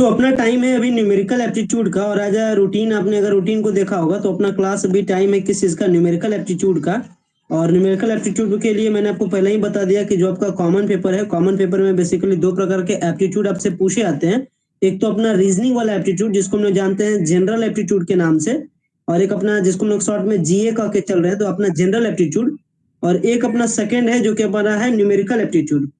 अपना टाइम है अभी न्यूमेरिकल एप्टीट्यूड का। और आज रूटीन, आपने अगर रूटीन को देखा होगा तो अपना क्लास अभी टाइम है किस चीज का, न्यूमेरिकल एप्टीट्यूड का। और न्यूमेरिकल एप्टीट्यूड के लिए मैंने आपको पहले ही बता दिया कि जो आपका कॉमन पेपर है, कॉमन पेपर में बेसिकली दो प्रकार के एप्टीट्यूड आपसे पूछे आते हैं। एक तो अपना रीजनिंग वाला एप्टीट्यूड जिसको हम लोग जानते हैं जनरल एप्टीट्यूड के नाम से, और एक अपना जिसको हम लोग शॉर्ट में जीए का के चल रहे हैं, तो अपना जनरल एप्टीट्यूड। और एक अपना सेकेंड है जो कि हमारा है न्यूमेरिकल एप्टीट्यूड।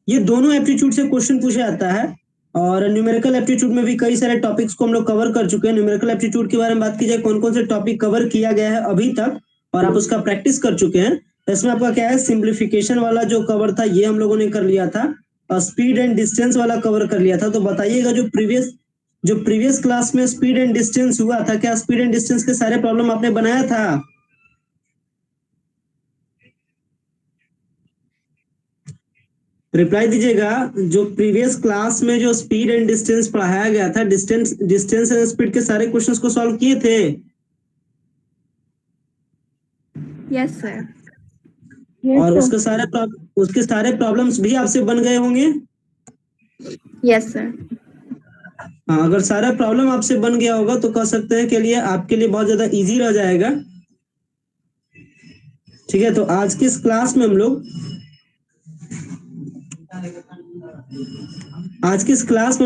ये दोनों एप्टीट्यूड से क्वेश्चन पूछा जाता है। और न्यूमेरिकल एप्टीट्यूड में भी कई सारे टॉपिक्स को हम लोग कवर कर चुके हैं। न्यूमेरिकल एप्टीट्यूड के बारे में बात की जाए, कौन कौन से टॉपिक कवर किया गया है अभी तक और आप उसका प्रैक्टिस कर चुके हैं। इसमें आपका क्या है, सिंप्लीफिकेशन वाला जो कवर था ये हम लोगों ने कर लिया था, और स्पीड एंड डिस्टेंस वाला कवर कर लिया था। तो बताइएगा जो प्रीवियस क्लास में स्पीड एंड डिस्टेंस हुआ था, क्या स्पीड एंड डिस्टेंस के सारे प्रॉब्लम आपने बनाया था? रिप्लाई दीजिएगा। जो प्रीवियस क्लास में जो स्पीड एंड डिस्टेंस पढ़ाया गया था, डिस्टेंस एंड स्पीड के सारे क्वेश्चंस को सॉल्व किए थे? Yes sir. और उसके सारे प्रॉब्लम्स भी आपसे बन गए होंगे? Yes sir. हाँ, अगर सारा प्रॉब्लम आपसे बन गया होगा तो कह सकते हैं के लिए आपके लिए बहुत ज्यादा इजी रह जाएगा। ठीक है, तो आज की इस क्लास में हम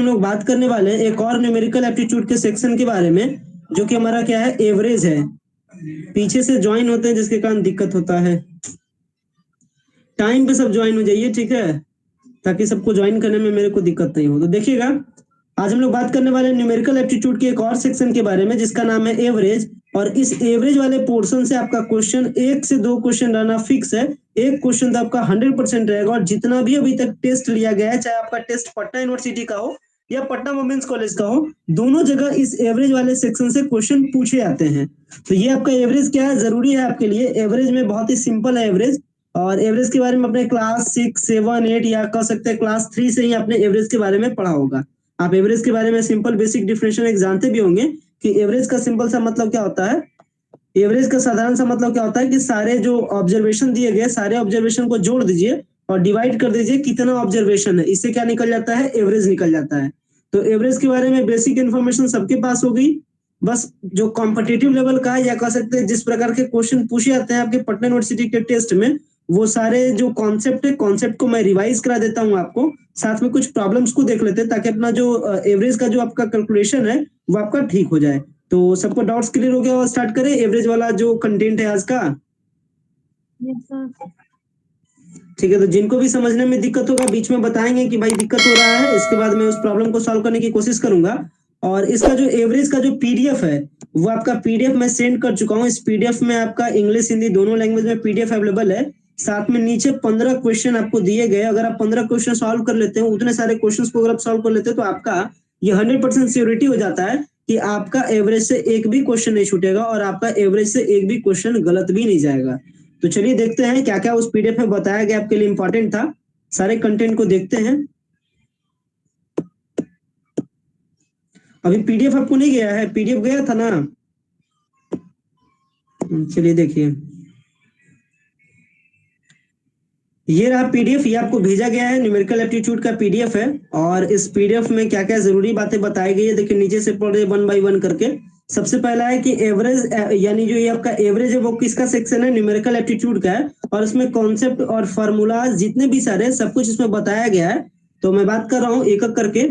लोग बात करने वाले हैं एक और न्यूमेरिकल एप्टीट्यूड के सेक्शन के बारे में, जो कि हमारा क्या है, एवरेज है। पीछे से ज्वाइन होते हैं जिसके कारण दिक्कत होता है। टाइम पे सब ज्वाइन हो जाइए, ठीक है, ताकि सबको ज्वाइन करने में मेरे को दिक्कत नहीं हो। तो देखिएगा, आज हम लोग बात करने वाले न्यूमेरिकल एप्टीट्यूड के एक और सेक्शन के बारे में जिसका नाम है एवरेज। और इस एवरेज वाले पोर्शन से आपका क्वेश्चन 1 से 2 क्वेश्चन रहना फिक्स है। एक क्वेश्चन तो आपका 100% रहेगा। और जितना भी अभी तक टेस्ट लिया गया है, चाहे आपका टेस्ट पटना यूनिवर्सिटी का हो या पटना वुमेन्स कॉलेज का हो, दोनों जगह इस एवरेज वाले सेक्शन से क्वेश्चन पूछे जाते हैं। तो ये आपका एवरेज क्या है, जरूरी है आपके लिए। एवरेज में बहुत ही सिंपल है एवरेज। और एवरेज के बारे में अपने क्लास 6, 7, 8 या कह सकते हैं क्लास 3 से ही आपने एवरेज के बारे में पढ़ा होगा। आप एवरेज के बारे में सिंपल बेसिक डिफरेंशियल एक जानते भी होंगे कि एवरेज का सिंपल सा मतलब क्या होता है। एवरेज का साधारण सा मतलब क्या होता है कि सारे जो ऑब्जर्वेशन दिए गए, सारे ऑब्जर्वेशन को जोड़ दीजिए और डिवाइड कर दीजिए कितना ऑब्जर्वेशन है, इससे क्या निकल जाता है, एवरेज निकल जाता है। तो एवरेज के बारे में बेसिक इन्फॉर्मेशन सबके पास हो गई। बस जो कॉम्पिटिटिव लेवल का है, या कह सकते हैं जिस प्रकार के क्वेश्चन पूछे जाते हैं आपके पटना यूनिवर्सिटी के टेस्ट में, वो सारे जो कॉन्सेप्ट है, कॉन्सेप्ट को मैं रिवाइज करा देता हूँ आपको। साथ में कुछ प्रॉब्लम्स को देख लेते हैं ताकि अपना जो एवरेज का जो आपका कैलकुलेशन है वो आपका ठीक हो जाए। तो सबको डाउट्स क्लियर हो गया? और स्टार्ट करें एवरेज वाला जो कंटेंट है आज का। Yes sir. ठीक है, तो जिनको भी समझने में दिक्कत होगा बीच में बताएंगे कि भाई दिक्कत हो रहा है, इसके बाद मैं उस प्रॉब्लम को सॉल्व करने की कोशिश करूंगा। और इसका जो एवरेज का जो पीडीएफ है, वो आपका पीडीएफ मैं सेंड कर चुका हूँ। इस पीडीएफ में आपका इंग्लिश हिंदी दोनों लैंग्वेज में पीडीएफ अवेलेबल है। साथ में नीचे 15 क्वेश्चन आपको दिए गए। अगर आप 15 क्वेश्चन सॉल्व कर लेते हैं, उतने सारे क्वेश्चन को अगर आप सॉल्व कर लेते हैं, तो आपका ये 100% श्योरिटी हो जाता है कि आपका एवरेज से एक भी क्वेश्चन नहीं छूटेगा और आपका एवरेज से एक भी क्वेश्चन गलत भी नहीं जाएगा। तो चलिए देखते हैं क्या क्या उस पीडीएफ में बताया गया आपके लिए इंपॉर्टेंट था। सारे कंटेंट को देखते हैं। अभी पीडीएफ आपको नहीं गया है? पीडीएफ गया था ना? चलिए देखिए, ये रहा पीडीएफ। ये आपको भेजा गया है, न्यूमेरिकल एप्टीट्यूड का पीडीएफ है। और इस पीडीएफ में क्या क्या जरूरी बातें बताई गई है, देखिए नीचे से पढ़ रहे 1 बाय 1 करके। सबसे पहला है कि एवरेज, यानी जो ये आपका एवरेज है वो किसका सेक्शन है, न्यूमेरिकल एप्टीट्यूड का है। और इसमें कॉन्सेप्ट और फॉर्मूलाज जितने भी सारे सब कुछ इसमें बताया गया है। तो मैं बात कर रहा हूँ एक एक करके।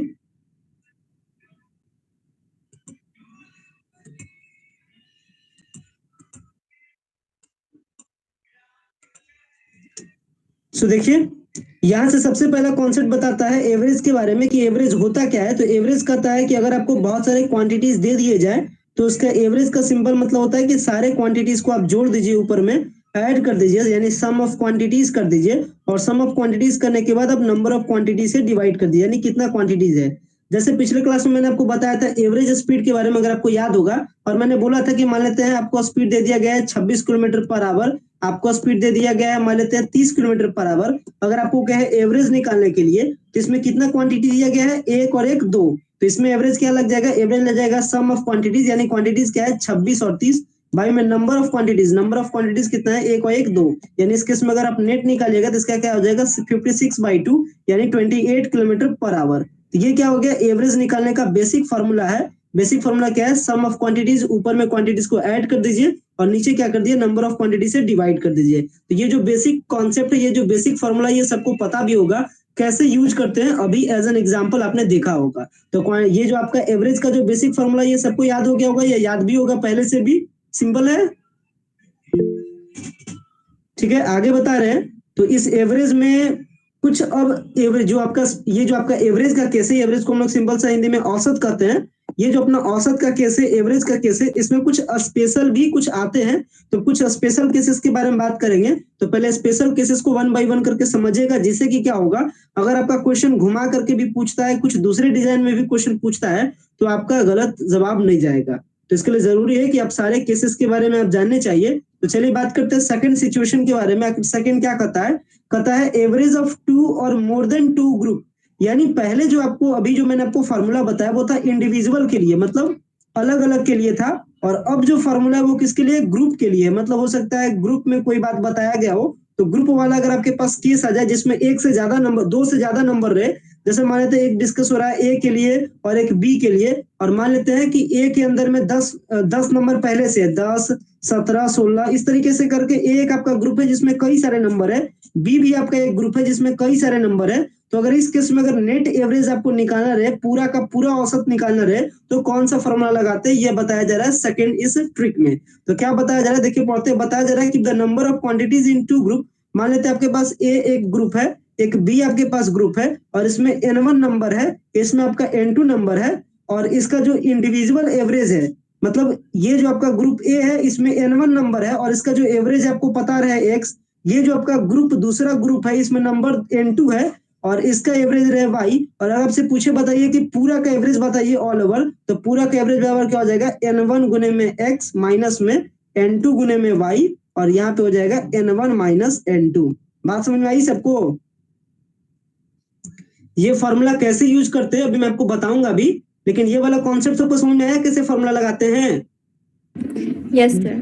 सो देखिए, यहाँ से सबसे पहला कॉन्सेप्ट बताता है एवरेज के बारे में कि एवरेज होता क्या है। तो एवरेज कहता है कि अगर आपको बहुत सारे क्वांटिटीज दे दिए जाए तो उसका एवरेज का सिंपल मतलब होता है कि सारे क्वांटिटीज को आप जोड़ दीजिए, ऊपर में ऐड कर दीजिए, यानी सम ऑफ क्वांटिटीज कर दीजिए। और सम ऑफ क्वांटिटीज करने के बाद आप नंबर ऑफ क्वांटिटीज से डिवाइड कर दीजिए, यानी कितना क्वांटिटीज है। जैसे पिछले क्लास में मैंने आपको बताया था एवरेज स्पीड के बारे में, अगर आपको याद होगा। और मैंने बोला था कि मान लेते हैं आपको स्पीड दे दिया गया है 26 किलोमीटर पर आवर, आपको स्पीड दे दिया गया है मान लेते हैं 30 किलोमीटर पर आवर। अगर आपको कहे एवरेज निकालने के लिए, तो इसमें कितना क्वांटिटी दिया गया है, 1 और 1 2। तो इसमें एवरेज क्या लग जाएगा, एवरेज लग जाएगा सम ऑफ क्वांटिटीज, यानी क्वांटिटीज क्या है 26 और 30। भाई में नंबर ऑफ क्वांटिटीज कितना है, 1 और 1 2। यानी इस केस में अगर आप नेट निकालिएगा तो इसका क्या हो जाएगा 56/2, यानी 28 किलोमीटर पर आवर। तो ये क्या हो गया, एवरेज निकालने का बेसिक फॉर्मूला है। बेसिक फॉर्मूला क्या है, सम ऑफ क्वांटिटीज, ऊपर में क्वांटिटीज को ऐड कर दीजिए और नीचे क्या कर दिए, नंबर ऑफ क्वांटिटी से डिवाइड कर दीजिए। तो ये जो बेसिक कॉन्सेप्ट है, ये जो बेसिक फॉर्मूला, ये सबको पता भी होगा कैसे यूज करते हैं, अभी एज एन एग्जांपल आपने देखा होगा। तो ये जो आपका एवरेज का जो बेसिक फॉर्मूला, ये सबको याद हो गया होगा, या याद भी होगा पहले से भी, सिंपल है। ठीक है, आगे बता रहे हैं। तो इस एवरेज में कुछ, अब एवरेज जो आपका, ये जो आपका एवरेज का केस है, एवरेज को हम लोग सिंपल सा हिंदी में औसत कहते हैं। ये जो अपना औसत का केस है, एवरेज का केस है, इसमें कुछ स्पेशल भी कुछ आते हैं। तो कुछ स्पेशल केसेस के बारे में बात करेंगे। तो पहले स्पेशल केसेस को वन बाय वन करके समझिएगा, जिससे कि क्या होगा, अगर आपका क्वेश्चन घुमा करके भी पूछता है, कुछ दूसरे डिजाइन में भी क्वेश्चन पूछता है, तो आपका गलत जवाब नहीं जाएगा। तो इसके लिए जरूरी है कि आप सारे केसेस के बारे में आप जानने चाहिए। तो चलिए बात करते हैं सेकंड सिचुएशन के बारे में। सेकंड क्या कहता है एवरेज ऑफ 2 और मोर देन 2 ग्रुप। यानी पहले जो आपको, अभी जो मैंने आपको फॉर्मूला बताया, वो था इंडिविजुअल के लिए, मतलब अलग अलग के लिए था। और अब जो फॉर्मूला है वो किसके लिए, ग्रुप के लिए। मतलब हो सकता है ग्रुप में कोई बात बताया गया हो, तो ग्रुप वाला अगर आपके पास केस आ जाए जिसमें एक से ज्यादा नंबर, दो से ज्यादा नंबर रहे, जैसे मान लेते हैं एक डिस्कस हो रहा है ए के लिए और एक बी के लिए, और मान लेते हैं कि ए के अंदर में 10 नंबर पहले से, 10, 17, 16, इस तरीके से करके ए एक आपका ग्रुप है जिसमें कई सारे नंबर है, बी भी आपका एक ग्रुप है जिसमें कई सारे नंबर है। तो अगर इस केस में अगर नेट एवरेज आपको निकालना रहे, पूरा का पूरा औसत निकालना रहे, तो कौन सा फॉर्मूला लगाते हैं, ये बताया जा रहा है सेकंड इस ट्रिक में। तो क्या बताया जा रहा है, देखिए पढ़ते, बताया जा रहा है कि the number of quantities in 2 group. मान लेते हैं आपके पास ए एक ग्रुप है, एक बी आपके पास ग्रुप है, और इसमें n1 नंबर है, इसमें आपका n2 नंबर है, और इसका जो इंडिविजुअल एवरेज है, मतलब ये जो आपका ग्रुप ए है, इसमें n1 नंबर है, और इसका जो एवरेज आपको पता रहे x। ये जो आपका ग्रुप, दूसरा ग्रुप है, इसमें नंबर n2 है, और इसका एवरेज रहे y। और अगर आपसे पूछे बताइए कि पूरा का एवरेज बताइए ऑल ओवर, तो पूरा का एवरेज बराबर क्या हो जाएगा, n1 गुने में x माइनस में n2 गुने में y, और यहाँ पे हो जाएगा n1 माइनस n2। बात समझ में आई सबको? ये फॉर्मूला कैसे यूज करते हैं अभी मैं आपको बताऊंगा अभी, लेकिन ये वाला कॉन्सेप्ट सबको समझ में आया कैसे फॉर्मूला लगाते हैं? Yes, sir.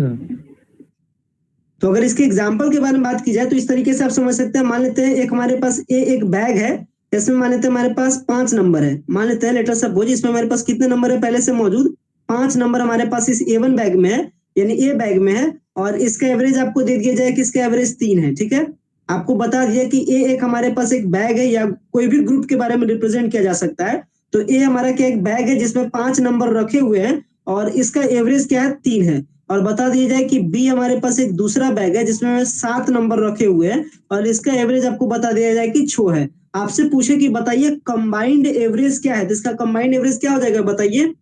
तो अगर इसके एग्जाम्पल के बारे में बात की जाए तो इस तरीके से आप समझ सकते हैं। मान लेते हैं एक हमारे पास एक बैग है, इसमें मान लेते हैं हमारे पास 5 नंबर है। मान लेते हैं लेटर सपोज इसमें हमारे पास कितने नंबर है पहले से मौजूद, 5 नंबर हमारे पास इस A1 बैग में है, यानी ए बैग में है, और इसका एवरेज आपको दे दिया जाए कि इसका एवरेज 3 है। ठीक है, आपको बता दिया कि ए एक हमारे पास एक बैग है, या कोई भी ग्रुप के बारे में रिप्रेजेंट किया जा सकता है। तो ए हमारा क्या एक बैग है जिसमें 5 नंबर रखे हुए हैं, और इसका एवरेज क्या है, 3 है। और बता दिया जाए कि बी हमारे पास एक दूसरा बैग है जिसमें 7 नंबर रखे हुए हैं, और इसका एवरेज आपको बता दिया जाए कि 6 है। आपसे पूछे कि बताइए कंबाइंड एवरेज क्या है, तो इसका कंबाइंड एवरेज क्या हो जाएगा बताइए।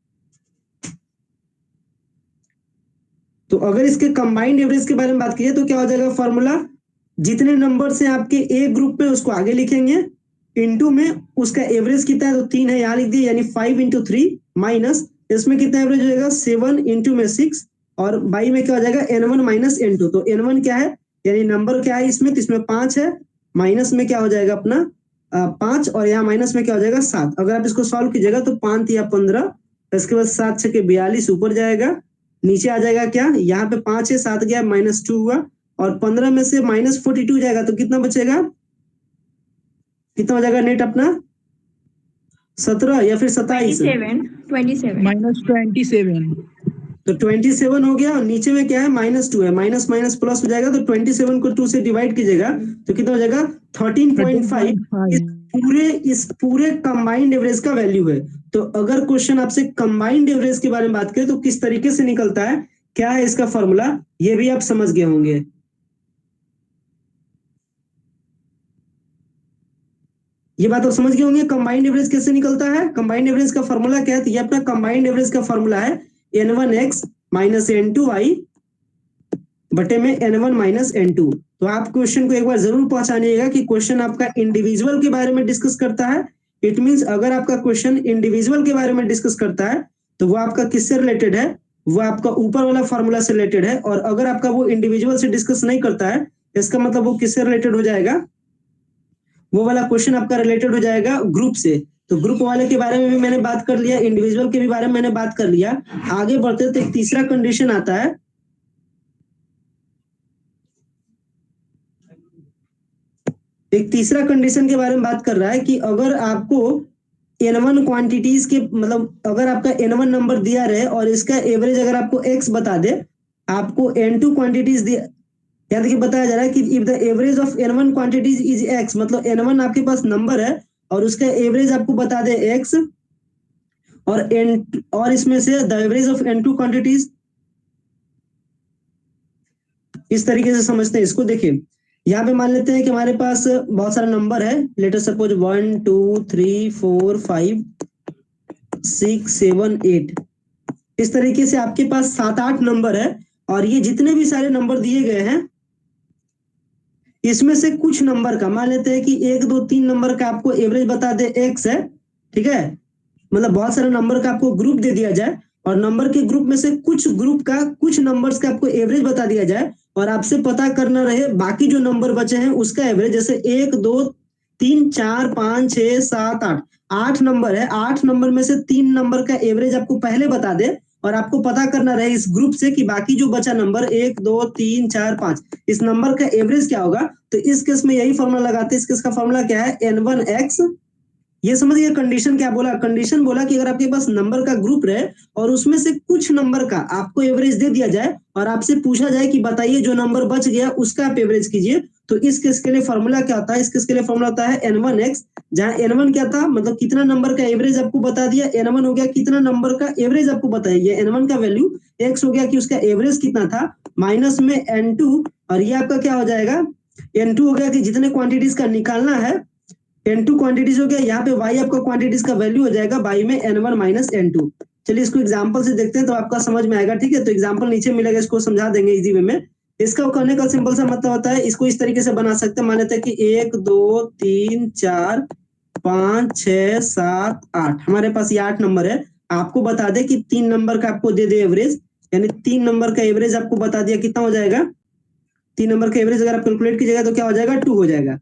तो अगर इसके कंबाइंड एवरेज के बारे में बात कीजिए तो क्या हो जाएगा फॉर्मूला, जितने नंबर से आपके ए ग्रुप में उसको आगे लिखेंगे, इनटू में उसका एवरेज कितना है, तो 3 है, यहाँ लिख दिए, यानी 5 × 3 माइनस इसमें कितना एवरेज हो जाएगा, 7 × में 6, और बाई में क्या हो जाएगा, n1 माइनस n2। तो n1 क्या है, यानी नंबर क्या है इसमें, तो इसमें 5 है, माइनस में क्या हो जाएगा अपना 5, और यहाँ माइनस में क्या हो जाएगा 7। अगर आप इसको सॉल्व कीजिएगा तो 5 या 15, इसके बाद 7 6 42 ऊपर जाएगा, नीचे आ जाएगा क्या, यहाँ पे 5 है, 7 गया, -2 हुआ, और 15 में से -42 जाएगा, तो कितना बचेगा, कितना हो जाएगा नेट अपना, 17 या फिर 27, 27. -27। तो 27 हो गया, और नीचे में क्या है, -2 है, माइनस माइनस प्लस हो जाएगा, तो 27 को 2 से डिवाइड कीजिएगा तो कितना हो जाएगा 13.5। इस पूरे कंबाइंड एवरेज का वैल्यू है। तो अगर क्वेश्चन आपसे कंबाइंड एवरेज के बारे में बात करें तो किस तरीके से निकलता है, क्या है इसका फॉर्मूला, ये भी आप समझ गए होंगे। ये बात आप समझ गए होंगे कंबाइंड एवरेज कैसे निकलता है, कंबाइंड एवरेज का फॉर्मूला क्या है, तो ये अपना कंबाइंड एवरेज का फॉर्मूला है n1x माइनस n2y बटे में n1 माइनस n2। तो आप क्वेश्चन को एक बार जरूर पहचानिएगा कि क्वेश्चन आपका इंडिविजुअल के बारे में डिस्कस करता है। इट मींस अगर आपका क्वेश्चन इंडिविजुअल के बारे में डिस्कस करता है तो वो आपका किससे रिलेटेड है, वो आपका ऊपर वाला फॉर्मूला से रिलेटेड है। और अगर आपका वो इंडिविजुअल से डिस्कस नहीं करता है, इसका मतलब वो किससे रिलेटेड हो जाएगा, वो वाला क्वेश्चन आपका रिलेटेड हो जाएगा ग्रुप से। तो ग्रुप वाले के बारे में भी मैंने बात कर लिया, इंडिविजुअल के भी बारे में मैंने बात कर लिया। आगे बढ़ते तो एक तीसरा कंडीशन आता है, एक तीसरा कंडीशन के बारे में बात कर रहा है कि अगर आपको n1 क्वांटिटीज के मतलब अगर आपका n1 नंबर दिया रहे और इसका एवरेज अगर आपको x बता दे, आपको n2 क्वांटिटीज दिया, या देखिए बताया जा रहा है कि if the average of n1 quantities is x, मतलब n1 आपके पास नंबर है और उसका एवरेज आपको बता दे x, और इसमें से the average of n2 quantities, इस तरीके से समझते हैं इसको। देखिए यहाँ पे मान लेते हैं कि हमारे पास बहुत सारा नंबर है, लेट अस सपोज 1 2 3 4 5 6 7 8, इस तरीके से आपके पास 7-8 नंबर है और ये जितने भी सारे नंबर दिए गए हैं इसमें से कुछ नंबर का मान लेते हैं कि 1 2 3 नंबर का आपको एवरेज बता दे x है, ठीक है, मतलब बहुत सारे नंबर का आपको ग्रुप दे दिया जाए और नंबर के ग्रुप में से कुछ ग्रुप का कुछ नंबर्स का आपको एवरेज बता दिया जाए और आपसे पता करना रहे बाकी जो नंबर बचे हैं उसका एवरेज, जैसे 1 2 3 4 5 6 7 8, 8 नंबर है, 8 नंबर में से 3 नंबर का एवरेज आपको पहले बता दे और आपको पता करना रहे इस ग्रुप से कि बाकी जो बचा नंबर 1 2 3 4 5 इस नंबर का एवरेज क्या होगा। तो इस केस में यही फॉर्मूला लगाते हैं। इस केस का फॉर्मूला क्या है, n1x। ये समझिए कंडीशन क्या बोला, कंडीशन बोला कि अगर आपके पास नंबर का ग्रुप रहे और उसमें से कुछ नंबर का आपको एवरेज दे दिया जाए और आपसे पूछा जाए कि बताइए जो नंबर बच गया उसका आप एवरेज कीजिए, तो इस केस के लिए फॉर्मूला क्या होता है, इस केस के लिए फॉर्मूला होता है n1x, जहां n1 क्या था, मतलब कितना नंबर का एवरेज आपको बता दिया, n1 हो गया कितना नंबर का एवरेज आपको बताइए, n1 का वैल्यू, x हो गया कि उसका एवरेज कितना था, माइनस में n2, और ये आपका क्या हो जाएगा, n2 हो गया कि जितने क्वांटिटीज का निकालना है, n2 क्वांटिटीज हो गया, यहाँ पे y आपका क्वांटिटीज का वैल्यू हो जाएगा y में n1 माइनस n2। चलिए इसको एग्जांपल से देखते हैं तो आपका समझ में आएगा, ठीक है। तो एग्जांपल नीचे मिलेगा, इसको समझा देंगे इजी वे में। इसका करने का सिंपल सा मतलब होता है, इसको इस तरीके से बना सकते हैं, मान लेते हैं कि 1 2 3 4 5 6 7 8, हमारे पास ये 8 नंबर है। आपको बता दे कि 3 नंबर का आपको दे दे एवरेज, यानी 3 नंबर का एवरेज आपको बता दिया कितना हो जाएगा, 3 नंबर का एवरेज अगर आप कैलकुलेट कीजिएगा तो क्या हो जाएगा, 2 हो जाएगा।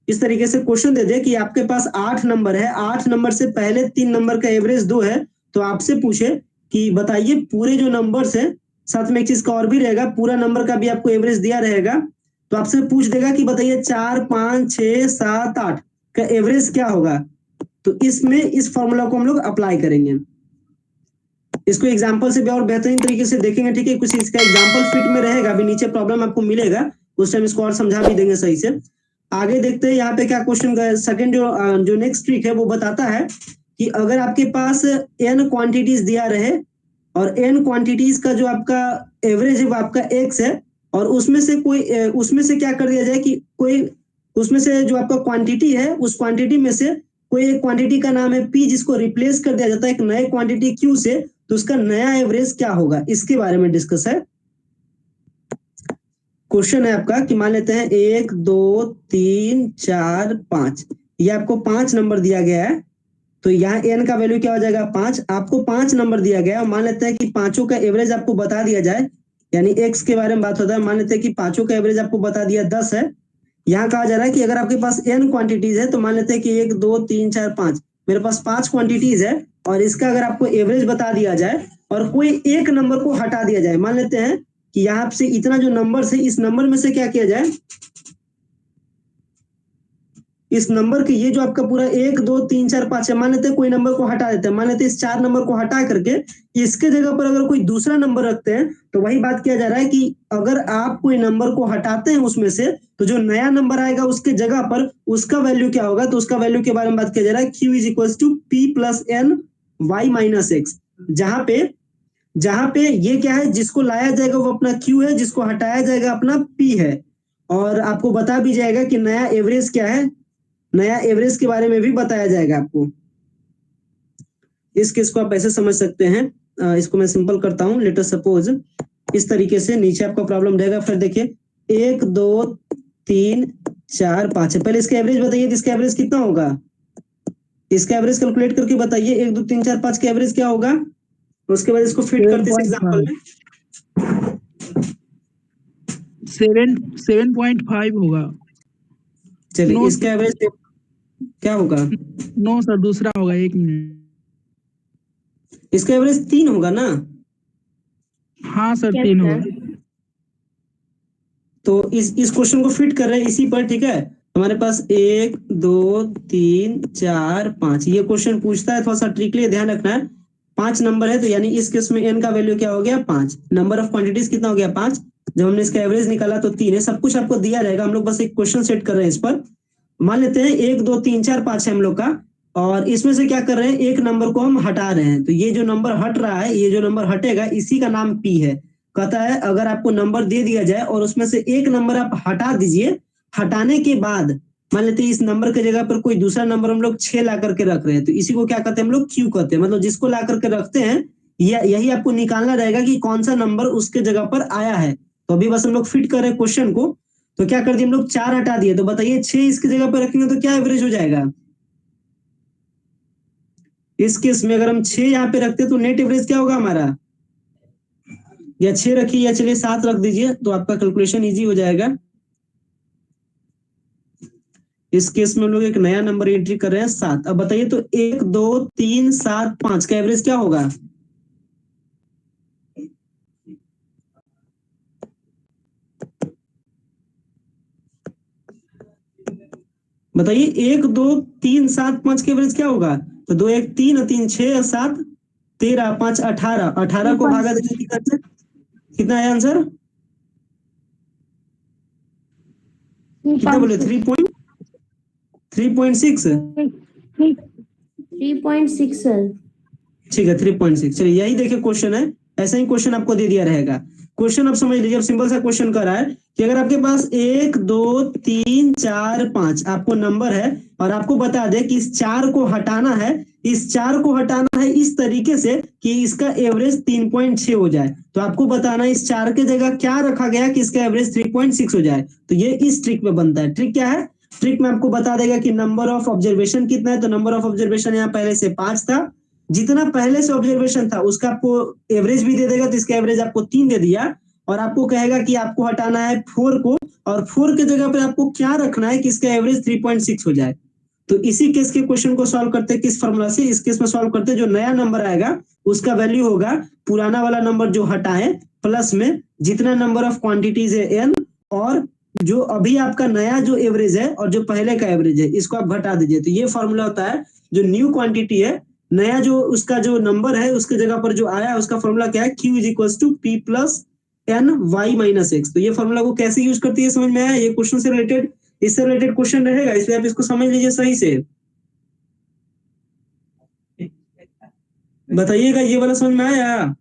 इस तरीके से क्वेश्चन दे दे कि आपके पास 8 नंबर है, 8 नंबर से पहले 3 नंबर का एवरेज 2 है, तो आपसे पूछे कि बताइए पूरे जो नंबर्स है, साथ में एक चीज का और भी रहेगा, पूरा नंबर का भी आपको एवरेज दिया रहेगा, तो आपसे पूछ देगा कि बताइए 4 5 6 7 8 का एवरेज क्या होगा। तो इसमें इस फॉर्मूला को हम लोग अप्लाई करेंगे, इसको एग्जाम्पल से भी और बेहतरीन तरीके से देखेंगे, ठीक है। कुछ इसका एग्जाम्पल फिट में रहेगा, अभी नीचे प्रॉब्लम आपको मिलेगा, उस टाइम इसको और समझा भी देंगे सही से। आगे देखते हैं यहाँ पे क्या क्वेश्चन का सेकंड जो नेक्स्ट ट्रिक है वो बताता है कि अगर आपके पास n क्वांटिटीज दिया रहे और n क्वांटिटीज का जो आपका एवरेज है वो आपका x है, और उसमें से क्या कर दिया जाए कि कोई उसमें से जो आपका क्वांटिटी है उस क्वांटिटी में से कोई एक क्वांटिटी का नाम है p, जिसको रिप्लेस कर दिया जाता है एक नए क्वांटिटी q से, तो उसका नया एवरेज क्या होगा, इसके बारे में डिस्कस है। क्वेश्चन है आपका कि मान लेते हैं 1 2 3 4 5, ये आपको 5 नंबर दिया गया है, तो यहाँ n का वैल्यू क्या हो जाएगा 5, आपको 5 नंबर दिया गया है, मान लेते हैं कि पांचों का एवरेज आपको बता दिया जाए, यानी x के बारे में बात होता है, मान लेते हैं कि पांचों का एवरेज आपको बता दिया 10 है। यहाँ कहा जा रहा है कि अगर आपके पास n क्वांटिटीज है, तो मान लेते हैं कि 1 2 3 4 5, मेरे पास 5 क्वांटिटीज है और इसका अगर आपको एवरेज बता दिया जाए और कोई एक नंबर को हटा दिया जाए, मान लेते हैं कि यहाँ से इतना जो नंबर है इस नंबर में से क्या किया जाए, इस नंबर के ये जो आपका पूरा 1 2 3 4 5 है, मान लेते हैं कोई नंबर को हटा देते हैं, मान लेते हैं इस 4 नंबर को हटा करके इसके जगह पर अगर कोई दूसरा नंबर रखते हैं, तो वही बात किया जा रहा है कि अगर आप कोई नंबर को हटाते हैं उसमें से, तो जो नया नंबर आएगा उसके जगह पर उसका वैल्यू क्या होगा, तो उसका वैल्यू के बारे में बात किया जा रहा है, q is equal to p plus n y minus x, जहां पे ये क्या है, जिसको लाया जाएगा वो अपना q है, जिसको हटाया जाएगा अपना p है, और आपको बता भी जाएगा कि नया एवरेज क्या है, नया एवरेज के बारे में भी बताया जाएगा आपको। इस केस को आप ऐसे समझ सकते हैं, इसको मैं सिंपल करता हूं, लेट अस सपोज इस तरीके से नीचे आपका प्रॉब्लम रहेगा, फिर देखिए 1 2 3 4 5 है, पहले इसका एवरेज बताइए, तो इसका एवरेज कितना होगा, इसका एवरेज कैलकुलेट करके बताइए, 1 2 3 4 5 का एवरेज क्या होगा, उसके बाद इसको फिट करते हैं एग्जांपल में, 7.5 होगा। चलिए इसका एवरेज क्या होगा, नो सर दूसरा होगा, 1 मिनट, इसका एवरेज 3 होगा ना, हाँ सर Yes, 3 sir. होगा। तो इस क्वेश्चन को फिट कर रहे हैं इसी पर, ठीक है। हमारे पास 1 2 3 4 5 ये क्वेश्चन पूछता है, थोड़ा सा ट्रिकली ध्यान रखना है। 5 नंबर है तो यानी इस केस में n का वैल्यू क्या हो गया 5, नंबर ऑफ क्वांटिटीज कितना हो गया 5। जब हमने इसका एवरेज निकाला तो 3 है, सब कुछ आपको दिया रहेगा, हम लोग बस एक क्वेश्चन सेट कर रहे हैं इस पर। मान लेते हैं 1 2 3 4 5 है हम लोग का, और इसमें से क्या कर रहे हैं, एक नंबर को हम हटा रहे हैं। तो ये जो नंबर हट रहा है, ये जो नंबर हटेगा इसी का नाम p है। कहता है अगर आपको नंबर दे दिया जाए और उसमें से एक नंबर आप हटा दीजिए, हटाने के बाद मान लेते हैं इस नंबर की जगह पर कोई दूसरा नंबर हम लोग 6 ला करके रख रहे हैं, तो इसी को क्या कहते हैं हम लोग क्यू कहते हैं। मतलब जिसको ला करके रखते हैं यही आपको निकालना रहेगा कि कौन सा नंबर उसके जगह पर आया है। तो अभी बस हम लोग फिट कर रहे हैं क्वेश्चन को। तो क्या कर दिए हम लोग 4 हटा दिए, तो बताइए 6 इसकी जगह पर रखेंगे तो क्या एवरेज हो जाएगा। इस केस में अगर हम 6 यहाँ पे रखते तो नेट एवरेज क्या होगा हमारा, या 6 रखिए या चलिए 7 रख दीजिए तो आपका कैलकुलेशन इजी हो जाएगा। इस केस में हम लोग एक नया नंबर एंट्री कर रहे हैं 7। अब बताइए तो 1 2 3 7 5 का एवरेज क्या होगा। बताइए 1 2 3 7 5 का एवरेज क्या होगा। तो 2 1 3 और 3 6 और 7 13 5 18, 18 को भागा दीजिए कितना है आंसर, कितना बोले 3.6। 3.6 सर। ठीक है 3.6, चलिए यही देखिए क्वेश्चन है, ऐसा ही क्वेश्चन आपको दे दिया रहेगा। क्वेश्चन आप समझ लीजिए, सिंपल सा क्वेश्चन कर रहा है कि अगर आपके पास 1 2 3 4 5 आपको नंबर है और आपको बता दे कि इस 4 को हटाना है, इस 4 को हटाना है इस तरीके से कि इसका एवरेज 3.6 हो जाए, तो आपको बताना इस 4 के जगह क्या रखा गया कि इसका एवरेज 3.6 हो जाए। तो ये इस ट्रिक में बनता है। ट्रिक क्या है, ट्रिक में आपको बता देगा कि नंबर ऑफ ऑब्जर्वेशन कितना है, तो नंबर ऑफ ऑब्जर्वेशन यहाँ पहले से 5 था, जितना पहले से ऑब्जर्वेशन था उसका आपको एवरेज भी दे देगा, तो इसका एवरेज आपको 3 दे दिया, और आपको कहेगा कि आपको हटाना है 4 को, और 4 के जगह पे आपको क्या रखना है कि इसका एवरेज 3.6 हो जाए। तो इसी केस के क्वेश्चन को सॉल्व करते किस फॉर्मूला से, इस केस में सॉल्व करते जो नया नंबर आएगा उसका वैल्यू होगा पुराना वाला नंबर जो हटाए प्लस में जितना नंबर ऑफ क्वांटिटीज है n, और जो अभी आपका नया जो एवरेज है और जो पहले का एवरेज है इसको आप घटा दीजिए। तो ये फॉर्मूला होता है जो न्यू क्वांटिटी है, नया जो उसका जो नंबर है उसके जगह पर जो आया उसका फॉर्मूला क्या है, q is equal to p plus N Y minus X. तो ये फॉर्मूला को कैसे यूज करती है समझ में आया, ये क्वेश्चन से रिलेटेड, इससे रिलेटेड क्वेश्चन रहेगा, इसलिए आप इसको समझ लीजिए सही से। बताइएगा ये वाला समझ में आया।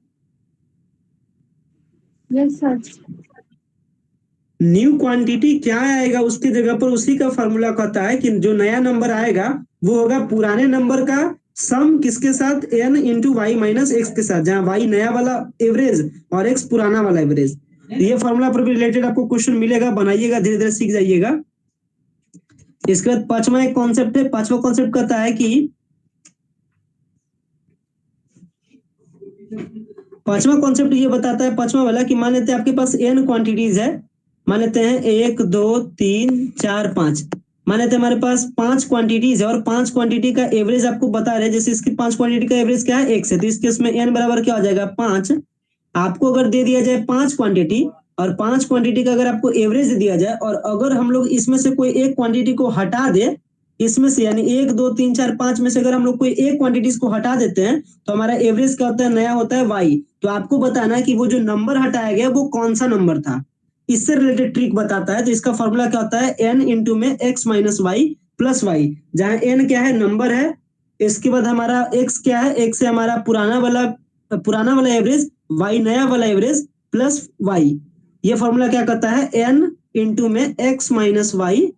Yes sir. न्यू क्वांटिटी क्या आएगा उसकी जगह पर उसी का फॉर्मूला कहता है कि जो नया नंबर आएगा वो होगा पुराने नंबर का सम किसके साथ, n into Y minus X के साथ, जहां y नया वाला एवरेज और x पुराना वाला एवरेज। ये फॉर्मूला पर भी रिलेटेड आपको क्वेश्चन मिलेगा, बनाइएगा, धीरे धीरे सीख जाइएगा। इसके बाद पांचवा एक कॉन्सेप्ट है, पांचवा कॉन्सेप्ट कहता है कि पांचवा कॉन्सेप्ट ये बताता है, पांचवा वाला, कि मान लेते हैं आपके पास n क्वांटिटीज है, मान लेते हैं 1 2 3 4 5, मान लेते हैं हमारे पास 5 क्वांटिटीज है और 5 क्वांटिटी का एवरेज आपको बता रहे हैं, जैसे इसकी 5 क्वांटिटी का एवरेज क्या है x है, तो इस केस में n बराबर क्या हो जाएगा 5। आपको अगर दे दिया जाए 5 क्वांटिटी और 5 क्वांटिटी का अगर आपको एवरेज दे दिया जाए, और अगर हम लोग इसमें से कोई एक क्वांटिटी को हटा दे, इसमें से यानी 1 2 3 4 5 में से अगर हम लोग कोई एक क्वांटिटीज को हटा देते हैं तो हमारा एवरेज क्या होता है, नया होता है y। तो आपको बताना है कि वो जो नंबर हटाया गया वो कौन सा नंबर था, इससे रिलेटेड ट्रिक बताता है। तो इसका फॉर्मूला क्या होता है, n इंटू में x minus Y plus Y, जहां n क्या है नंबर है, इसके बाद हमारा x क्या है, x है हमारा पुराना वाला एवरेज, y नया वाला एवरेज प्लस y। ये फॉर्मूला क्या कहता है, n इंटू में x माइनस वाई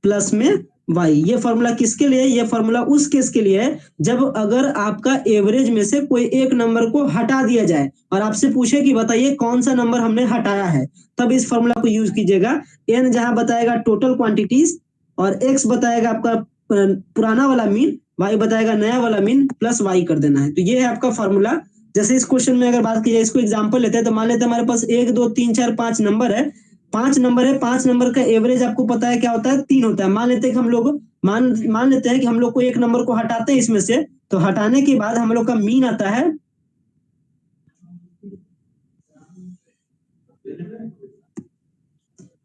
प्लस में y। ये फॉर्मूला किसके लिए, ये फॉर्मूला उस केस के लिए है जब अगर आपका एवरेज में से कोई एक नंबर को हटा दिया जाए और आपसे पूछे कि बताइए कौन सा नंबर हमने हटाया है, तब इस फॉर्मूला को यूज कीजिएगा। n जहां बताएगा टोटल क्वांटिटीज और x बताएगा आपका पुराना वाला मीन, y बताएगा नया वाला मीन, प्लस y कर देना है। तो ये है आपका फॉर्मूला। जैसे इस क्वेश्चन में अगर बात की जाए, इसको एग्जांपल लेते हैं, तो मान लेते हैं हमारे पास 1 2 3 4 5 नंबर है, 5 नंबर है, 5 नंबर का एवरेज आपको पता है क्या होता है 3 होता है। मान लेते हैं कि हम लोग मान लेते हैं कि हम लोग को एक नंबर को हटाते हैं इसमें से, तो हटाने के बाद हम लोग का मीन आता है,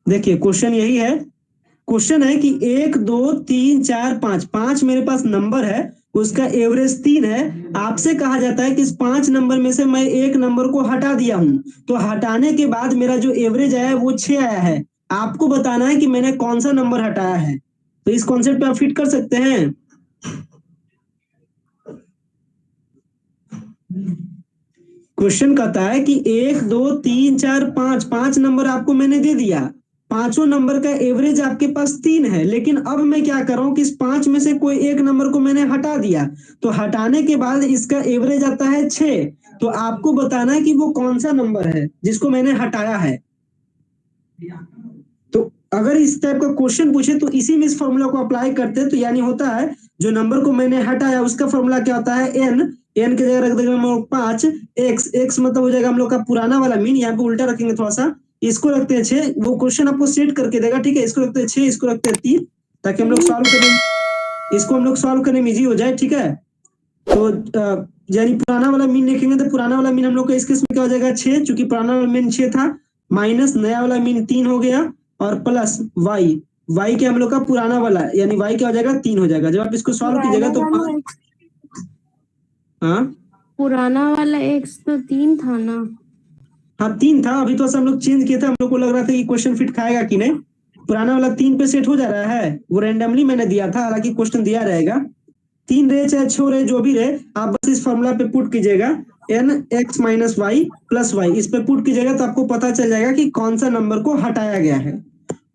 देखिए क्वेश्चन यही है, क्वेश्चन है कि 1 2 3 4 5 5 मेरे पास नंबर है, उसका एवरेज 3 है। आपसे कहा जाता है कि इस 5 नंबर में से मैं एक नंबर को हटा दिया हूं, तो हटाने के बाद मेरा जो एवरेज आया है वो 6 आया है। आपको बताना है कि मैंने कौन सा नंबर हटाया है। तो इस कॉन्सेप्ट पे आप फिट कर सकते हैं। क्वेश्चन कहता है कि 1 2 3 4 5 5 नंबर आपको मैंने दे दिया, पांचों नंबर का एवरेज आपके पास 3 है, लेकिन अब मैं क्या कर रहा हूं कि इस 5 में से कोई एक नंबर को मैंने हटा दिया, तो हटाने के बाद इसका एवरेज आता है 6। तो आपको बताना है कि वो कौन सा नंबर है जिसको मैंने हटाया है। तो अगर इस टाइप का क्वेश्चन पूछे तो इसी में इस फॉर्मूला को अप्लाई करते हैं। तो यानी होता है जो नंबर को मैंने हटाया उसका फॉर्मूला क्या होता है, एन। एन की जगह रख देंगे हम लोग 5, एक्स। एक्स मतलब हो जाएगा हम लोग का पुराना वाला मीन, यहाँ पे उल्टा रखेंगे थोड़ा सा, इसको रखते हैं 6। वो क्वेश्चन आपको सेट करके देगा, ठीक है। इसको रखते हैं 6, इसको रखते हैं 3, ताकि हम लोग सॉल्व करें, इसको हम लोग सॉल्व करने में इजी हो जाए, ठीक है। तो यानी पुराना वाला मीन लिखेंगे तो पुराना वाला मीन हम लोग का इस केस में क्या हो जाएगा 6, चूंकि पुराना वाला मीन 6 था, माइनस नया वाला मीन 3 हो गया, और प्लस वाई। वाई क्या हम लोग का पुराना वाला, यानी वाई क्या हो जाएगा 3 हो जाएगा। जब आप इसको सॉल्व कीजिएगा तो हाँ पुराना वाला एक्स तो 3 था ना। हाँ 3 था, अभी तो हम लोग चेंज किए थे, हम लोग को लग रहा था कि क्वेश्चन फिट खाएगा कि नहीं। पुराना वाला 3 पे सेट हो जा रहा है, वो रैंडमली मैंने दिया था, हालांकि क्वेश्चन दिया रहेगा। 3 रहे चाहे 6 रहे जो भी रहे, आप बस इस फॉर्मूला पे पुट कीजिएगा, N X minus Y plus Y, इस पे पुट कीजिएगा तो आपको पता चल जाएगा कि कौन सा नंबर को हटाया गया है।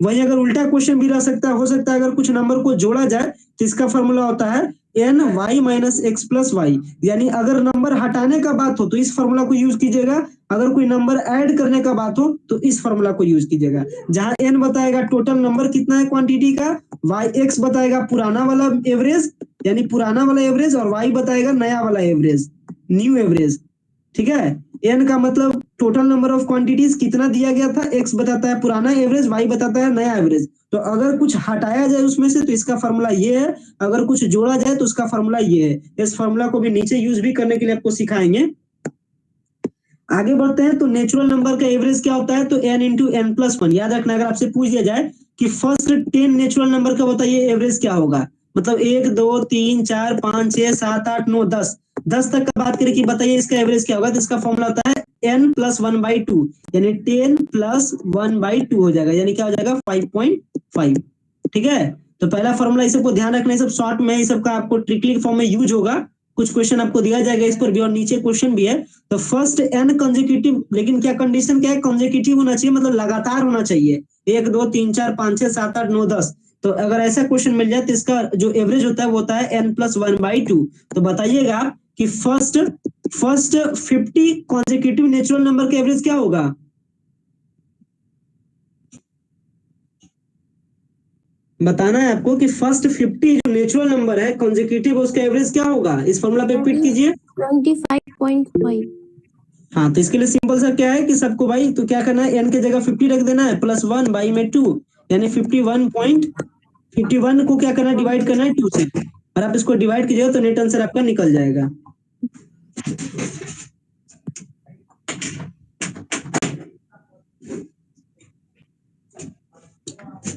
वही अगर उल्टा क्वेश्चन भी रह सकता है, हो सकता है अगर कुछ नंबर को जोड़ा जाए तो इसका फॉर्मूला होता है N Y minus X plus Y. यानी अगर नंबर हटाने का बात हो तो इस फॉर्मूला को यूज कीजिएगा, अगर कोई नंबर ऐड करने का बात हो तो इस फॉर्मूला को यूज कीजिएगा। जहां एन बताएगा टोटल नंबर कितना है क्वांटिटी का, वाई एक्स बताएगा पुराना वाला एवरेज, यानी पुराना वाला एवरेज, और वाई बताएगा नया वाला एवरेज, न्यू एवरेज, ठीक है। एन का मतलब टोटल नंबर ऑफ क्वांटिटीज कितना दिया गया था, एक्स बताता है पुराना एवरेज, वाई बताता है नया एवरेज। तो अगर कुछ हटाया जाए उसमें से तो इसका फॉर्मूला ये है, अगर कुछ जोड़ा जाए तो उसका फॉर्मूला ये है। इस फॉर्मूला को भी नीचे यूज भी करने के लिए आपको सिखाएंगे। आगे बढ़ते हैं। तो नेचुरल नंबर का एवरेज क्या होता है, तो एन इंटू एन प्लस 1। याद रखना, अगर आपसे पूछ दिया जाए कि फर्स्ट 10 नेचुरल नंबर का बताइए एवरेज क्या होगा, मतलब 1 2 3 4 5 6 7 8 9 10, 10 तक का बात करें कि बताइए इसका एवरेज क्या होगा, तो इसका फॉर्मूला होता है n प्लस 1/2, यानी 10 प्लस 1/2 हो जाएगा, यानी क्या हो जाएगा 5.5, ठीक है। तो पहला फॉर्मूला, इस सबको ध्यान रखना, सब शॉर्ट में, इस सबका आपको ट्रिकली फॉर्म में यूज होगा। कुछ क्वेश्चन आपको दिया जाएगा इस पर भी, और नीचे क्वेश्चन भी है। तो फर्स्ट n कंसेक्यूटिव, लेकिन क्या कंडीशन क्या है, कंसेक्यूटिव होना चाहिए, मतलब लगातार होना चाहिए, 1 2 3 4 5 6 7 8 9 10। तो अगर ऐसा क्वेश्चन मिल जाए तो इसका जो एवरेज होता है वो होता है n प्लस 1/2। तो बताइएगा कि फर्स्ट 50 कॉन्सेक्यूटिव नेचुरल नंबर का एवरेज क्या होगा। बताना है आपको कि फर्स्ट 50 जो नेचुरल नंबर है कॉन्सेक्यूटिव, उसका एवरेज क्या होगा। इस फॉर्मूला पे फिट कीजिए। 25.5। हाँ, तो इसके लिए सिंपल सा क्या है कि सबको भाई तो क्या करना है, एन की जगह 50 रख देना है, प्लस 1 बाई में 2, यानी 51 को क्या करना है, डिवाइड करना है 2 से, और आप इसको डिवाइड कीजिएगा तो नेट आंसर आपका निकल जाएगा।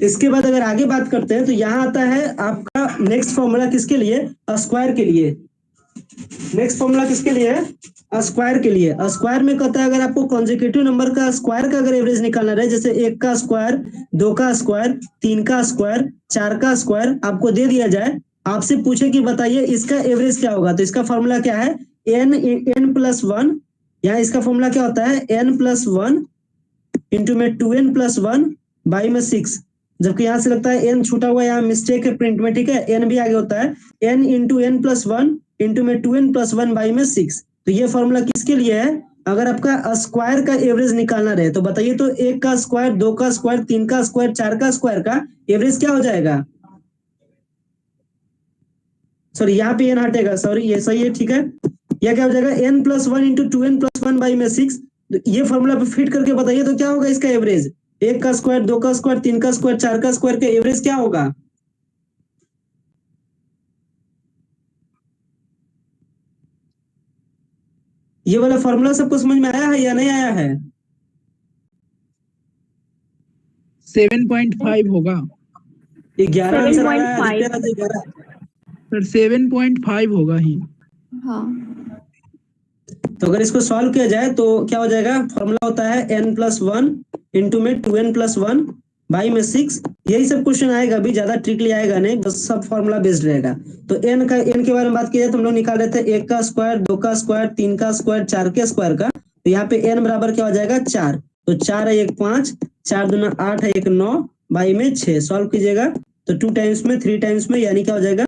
इसके बाद अगर आगे बात करते हैं तो यहाँ आता है आपका नेक्स्ट फॉर्मूला किसके लिए, स्क्वायर के लिए। नेक्स्ट फॉर्मूला किसके लिए है, स्क्वायर के लिए। स्क्वायर में कहता है अगर आपको कॉन्सेक्यूटिव नंबर का स्क्वायर का अगर एवरेज निकालना रहे, जैसे 1 का स्क्वायर, 2 का स्क्वायर, 3 का स्क्वायर, 4 का स्क्वायर आपको दे दिया जाए, आपसे पूछे कि बताइए इसका एवरेज क्या होगा, तो इसका फॉर्मूला क्या है, n प्लस 1। यहाँ इसका फॉर्मूला क्या होता है, n प्लस 1 इंटू में 2n प्लस 1 बाई में 6, जबकि यहाँ से लगता है n छूटा हुआ, यहाँ मिस्टेक है प्रिंट में, ठीक है, n भी आगे होता है, n into n plus 1 into में 2n प्लस 1 बाई में 6। तो ये फॉर्मूला किसके लिए है, अगर आपका स्क्वायर का एवरेज निकालना रहे, तो बताइए तो 1 का स्क्वायर, 2 का स्क्वायर, 3 का स्क्वायर, 4 का स्क्वायर का एवरेज क्या हो जाएगा। सॉरी यहाँ पे n हटेगा, सॉरी ये सही है, ठीक है। यह क्या हो जाएगा, n plus 1 into 2n plus 1 by में 6। ये फॉर्मूला पे फिट करके बताइए तो क्या होगा इसका एवरेज, 1 का स्क्वायर, 2 का स्क्वायर, 3 का स्क्वायर, 4 का स्क्वायर का एवरेज क्या होगा। ये वाला फॉर्मूला सबको समझ में आया है या नहीं आया है। 7.5 होगा। 11 आंसर आ रहा है 7.5 आदित्य, 11। सर 7.5 होगा ही। हाँ तो अगर इसको सॉल्व किया जाए तो क्या हो जाएगा, फॉर्मूला होता है n+1 इंटू में 2n+1 बाई में 6। यही सब क्वेश्चन आएगा, अभी ज्यादा ट्रिकली आएगा नहीं, बस सब फॉर्मूला बेस्ड रहेगा। तो n के बारे में बात की जाए तो हम लोग निकाल रहे थे 1 का स्क्वायर, 2 का स्क्वायर, 3 का स्क्वायर, 4 के स्क्वायर का। तो यहाँ पे n बराबर क्या हो जाएगा 4। तो 4 है 1 5, 4 दूना 8 है 1 9 बाई में 6। सॉल्व कीजिएगा तो 2 टाइम्स में 3 टाइम्स में यानी क्या हो जाएगा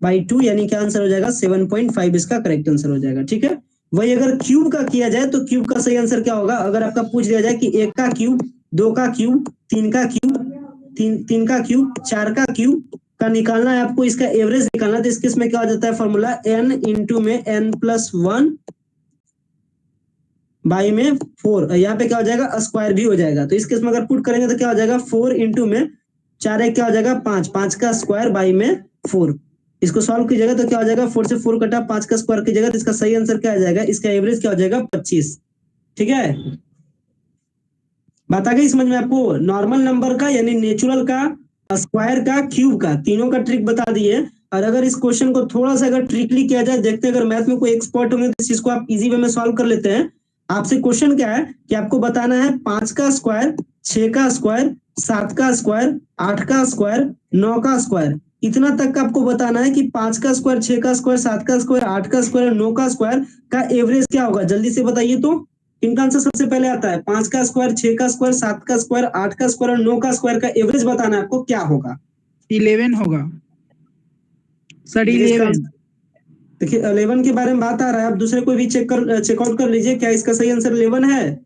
बाई 2, यानी क्या आंसर हो जाएगा 7.5, इसका करेक्ट आंसर हो जाएगा। ठीक है, वही अगर क्यूब का किया जाए तो क्यूब का सही आंसर क्या होगा, अगर आपका पूछ दिया जाए कि 1 का क्यूब, 2 का क्यूब, 3 का क्यूब, 3 का क्यूब, 4 का क्यूब का निकालना है आपको, इसका एवरेज निकालना है, तो इस केस में क्या हो जाता है फॉर्मूला n इंटू में n+1 बाई में 4। यहाँ पे क्या हो जाएगा स्क्वायर भी हो जाएगा, तो इस केस में अगर पुट करेंगे तो क्या हो जाएगा 4 इंटू में 4 1 क्या हो जाएगा 5, 5 का स्क्वायर बाई में 4। इसको सॉल्व कीजिएगा तो क्या हो जाएगा 4 से 4 कटा, 5 का स्क्वायर कीजिएगा तो इसका सही आंसर क्या आ जाएगा, इसका एवरेज क्या हो जाएगा 25। ठीक है, बात आ गई समझ में आपको। नॉर्मल नंबर का यानी नेचुरल का, स्क्वायर का, क्यूब का, तीनों का ट्रिक बता दिए। और अगर इस क्वेश्चन को थोड़ा सा अगर ट्रिकली किया जाए, देखते हैं अगर मैथ में कोई एक्सपर्ट होंगे तो इस चीज को आप इजी वे में सॉल्व कर लेते हैं। आपसे क्वेश्चन क्या है कि आपको बताना है 5 का स्क्वायर, 6 का स्क्वायर, 7 का स्क्वायर, 8 का स्क्वायर, 9 का स्क्वायर, इतना तक का आपको बताना है कि 5 का स्क्वायर, 6 का स्क्वायर, 7 का स्क्वायर, 8 का स्क्वायर, 9 का स्क्वायर का एवरेज क्या होगा। जल्दी से बताइए तो इनका आंसर सबसे पहले आता है 5 का स्क्वायर, 6 का स्क्वायर, 7 का स्क्वायर, 8 का स्क्वायर और 9 का स्क्वायर का एवरेज बताना है आपको, क्या होगा। 11 होगा सर, 11। देखिए 11 के बारे में बात आ रहा है, आप दूसरे कोई भी चेकआउट कर लीजिए, क्या इसका सही आंसर 11 है।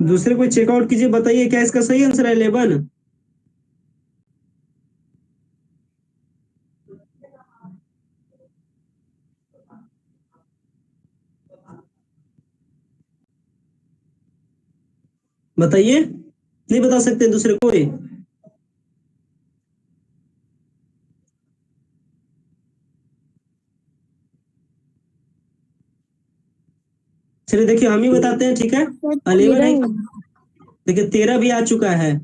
दूसरे कोई चेकआउट कीजिए, बताइए क्या इसका सही आंसर है 11। बताइए, नहीं बता सकते दूसरे कोई। चलिए देखिए हम ही बताते हैं, ठीक है। 11 है, देखिए 13 भी आ चुका है।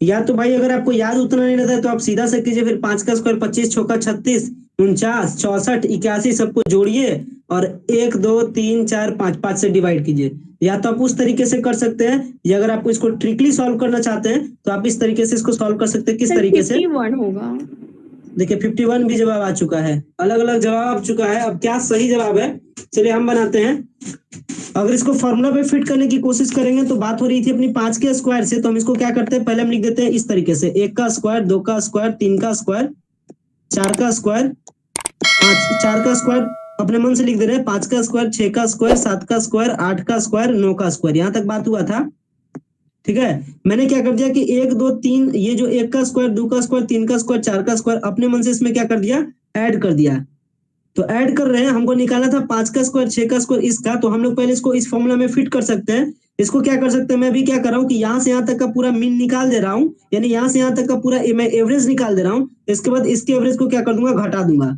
या तो भाई अगर आपको याद उतना नहीं रहता है तो आप सीधा से कीजिए, फिर 5 का स्क्वायर 25, 6 का 36, 49, 64, 81 सबको जोड़िए और 1 2 3 4 5 5 से डिवाइड कीजिए। या तो आप उस तरीके से कर सकते हैं, या अगर आपको इसको ट्रिकली सॉल्व करना चाहते हैं तो आप इस तरीके से इसको सॉल्व कर सकते हैं। किस तरीके से, 51 होगा। देखिए 51 भी जवाब आ चुका है, अलग अलग जवाब आ चुका है। अब क्या सही जवाब है, चलिए हम बनाते हैं। अगर इसको फॉर्मूला पे फिट करने की कोशिश करेंगे तो बात हो रही थी अपनी 5 के स्क्वायर से, तो हम इसको क्या करते हैं, पहले हम लिख देते हैं इस तरीके से 1 का स्क्वायर, 2 का स्क्वायर, 3 का स्क्वायर, 4 का स्क्वायर, 4 का स्क्वायर अपने मन से लिख दे रहे हैं, 5 का स्क्वायर, 6 का स्क्वायर, 7 का स्क्वायर, 8 का स्क्वायर, 9 का स्क्वायर, यहां तक बात हुआ था। ठीक है, मैंने क्या कर दिया कि 1 2 3, ये जो 1 का स्क्वायर, 2 का स्क्वायर, 3 का स्क्वायर, 4 का स्क्वायर अपने मन से इसमें क्या कर दिया, ऐड कर दिया। तो ऐड कर रहे हैं, हमको निकालना था 5 का स्क्वायर, 6 का स्क्वायर इसका, तो हम लोग पहले इसको इस फॉर्मूला में फिट कर सकते हैं। इसको क्या कर सकते हैं, मैं भी क्या कर रहा हूँ कि यहाँ से यहाँ तक का पूरा मीन निकाल दे रहा हूँ, यानी यहाँ से यहाँ तक का पूरा मैं एवरेज निकाल दे रहा हूँ। इसके बाद इसके एवरेज को क्या कर दूंगा, घटा दूंगा।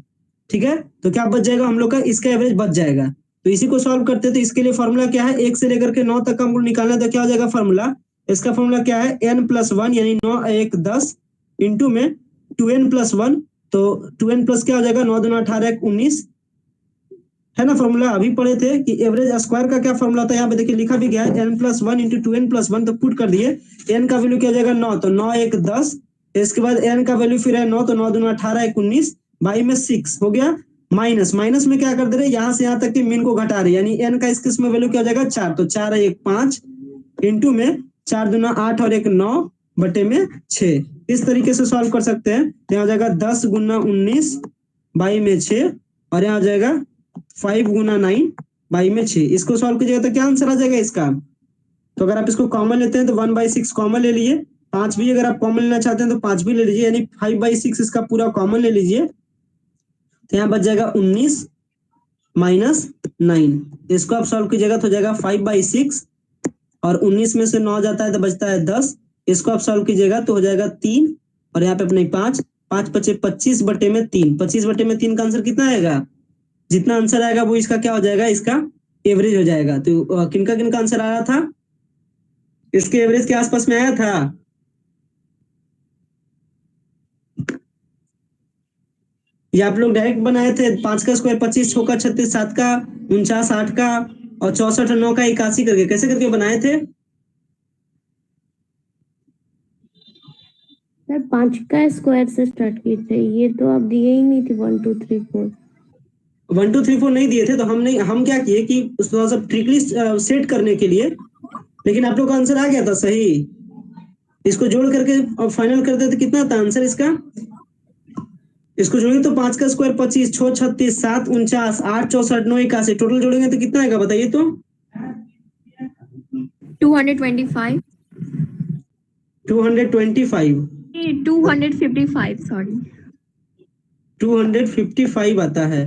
ठीक है, तो क्या बच जाएगा हम लोग का, इसका एवरेज बच जाएगा। तो इसी को सॉल्व करते हैं, तो इसके लिए फॉर्मूला क्या है, 1 से लेकर के 9 तक का हमको निकालना है, तो क्या हो जाएगा फॉर्मूला, इसका फॉर्मूला क्या है n+1 यानी 9 1 10 इंटू में 2n+1, तो 2n प्लस क्या हो जाएगा 9 2 18 19, है ना। फॉर्मूला अभी पढ़े थे कि एवरेज स्क्वायर का क्या फॉर्मूला था, यहाँ पे देखिए लिखा भी गया है n+1 इंटू 2n+1, तो पुट कर दिए। n का वैल्यू क्या हो जाएगा 9, तो 9 1 10, इसके बाद n का वैल्यू फिर है 9, तो 9 2 18 19 बाई में 6 हो गया। माइनस माइनस में क्या कर दे रहे, यहाँ से यहाँ तक के मीन को घटा रहे, यानी n का इस में वैल्यू क्या हो जाएगा 4, तो 4 1 5 इंटू में 4 दूना 8 और 1 9 बटे में 6। इस तरीके से सॉल्व कर सकते हैं। तो यहाँ हो जाएगा 10 गुना 19 बाई में 6, और यहाँ हो जाएगा 5 गुना 9 बाई में 6। इसको सॉल्व कीजिएगा तो क्या आंसर आ जाएगा इसका। तो अगर आप इसको कॉमन लेते हैं तो 1/6 कॉमन ले लीजिए, 5 भी अगर आप कॉमन लेना चाहते हैं तो 5 भी ले लीजिए, यानी 5/6 इसका पूरा कॉमन ले लीजिए। तो यहाँ बच जाएगा 19 माइनस 9, इसको आप सॉल्व कीजिएगा तो हो जाएगा 5/6, और 19 में से 9 जाता है तो बचता है 10। इसको आप सॉल्व कीजिएगा तो हो जाएगा 3, और यहाँ पे अपने 5 5 पचे 25 बटे में 3, 25 बटे में 3 का आंसर कितना आएगा, जितना आंसर आएगा वो इसका क्या हो जाएगा, इसका एवरेज हो जाएगा। तो किनका किनका आंसर आ रहा था, इसके एवरेज के आसपास में आया था। ये आप लोग डायरेक्ट बनाए थे, 5 का स्क्वायर 25, 6 का 36, 7 का 49, 8 का और 64, 9 का 81 करके कैसे करके बनाए थे? सर 5 का स्क्वायर से स्टार्ट किए थे, ये तो आप दिए ही नहीं थे 1 2 3 4। 1 2 3 4 नहीं दिए थे, तो हम क्या किए कि थोड़ा सा ट्रिकली सेट करने के लिए, लेकिन आप लोग का आंसर आ गया था सही। इसको जोड़ करके फाइनल कर देते, कितना था आंसर इसका? इसको जोड़ेंगे तो 5 का स्क्वायर 25, 6 36, 7 49, 8 64, 9 81, टोटल जोड़ेंगे तो कितना आएगा बताइए तो? 225 225 255 सॉरी 255 आता है।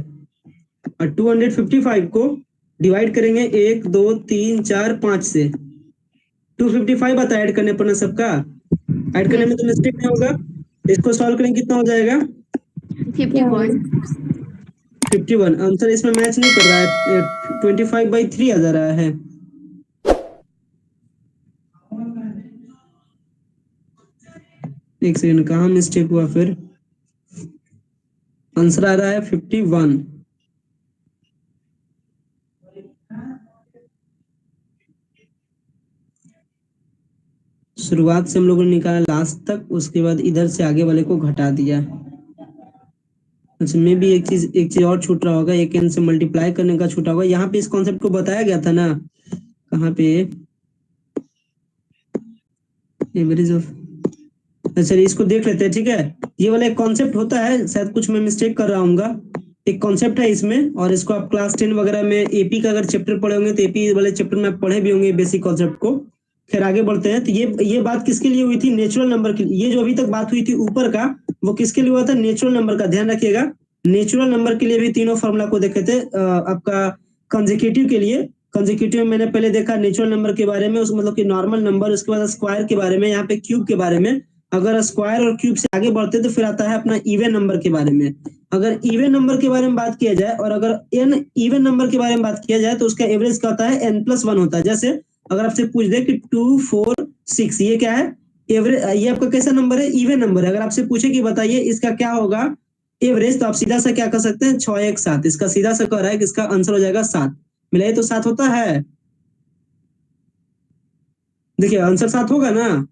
और 255 को डिवाइड करेंगे 1 2 3 4 5 से, 255 आता है ऐड करने पर ना सबका, ऐड करने में तो मिस्टेक नहीं होगा। इसको सॉल्व करेंगे कितना हो जाएगा? 51 आंसर इसमें मैच नहीं कर रहा है, 25/3 आ जा रहा है। एक सेकंड, कहाँ मिस्टेक हुआ फिर? आंसर आ रहा है 51। शुरुआत से हम लोगों ने निकाला लास्ट तक, उसके बाद इधर से आगे वाले को घटा दिया। अच्छा, में भी एक चीज और छूट रहा होगा, एक एन से मल्टीप्लाई करने का छूटा होगा। यहाँ पे इस कॉन्सेप्ट को बताया गया था ना, कहाँ पे? एवरेज ऑफ, अच्छा इसको देख लेते हैं, ठीक है। ये वाला एक कॉन्सेप्ट होता है, शायद कुछ मैं मिस्टेक कर रहा हूँ, एक कॉन्सेप्ट है इसमें, और इसको आप क्लास 10 वगैरह में एपी का अगर चैप्टर पढ़े होंगे तो एपी वाले चैप्टर में पढ़े भी होंगे बेसिक कॉन्सेप्ट को। खैर आगे बढ़ते हैं। तो ये बात किसके लिए हुई थी? नेचुरल नंबर के लिए। ये जो अभी तक बात हुई थी ऊपर का, वो किसके लिए हुआ था? नेचुरल नंबर का। ध्यान रखिएगा, नेचुरल नंबर के लिए भी तीनों फॉर्मूला को देखे थे। आपका कंसेक्यूटिव के लिए, कंसेक्यूटिव में मैंने पहले देखा नेचुरल नंबर के बारे में, उस मतलब कि नॉर्मल नंबर, उसके बाद स्क्वायर के बारे में, यहाँ पे क्यूब के बारे में। अगर स्क्वायर और क्यूब से आगे बढ़ते तो फिर आता है अपना इवन नंबर के बारे में। अगर इवन नंबर के बारे में बात किया जाए, और अगर एन इवन नंबर के बारे में बात किया जाए, तो उसका एवरेज क्या होता है? n+1 होता है। जैसे अगर आपसे पूछ दे कि 2 4 6, ये क्या है? एवरेज। ये आपका कैसा नंबर है? इवन नंबर है। अगर आपसे पूछे कि बताइए इसका क्या होगा एवरेज, तो आप सीधा सा क्या कर सकते हैं? 6 1 7। इसका सीधा सा कह रहा है कि इसका आंसर हो जाएगा 7। मिलाइए तो 7 होता है। देखिए आंसर 7 होगा ना।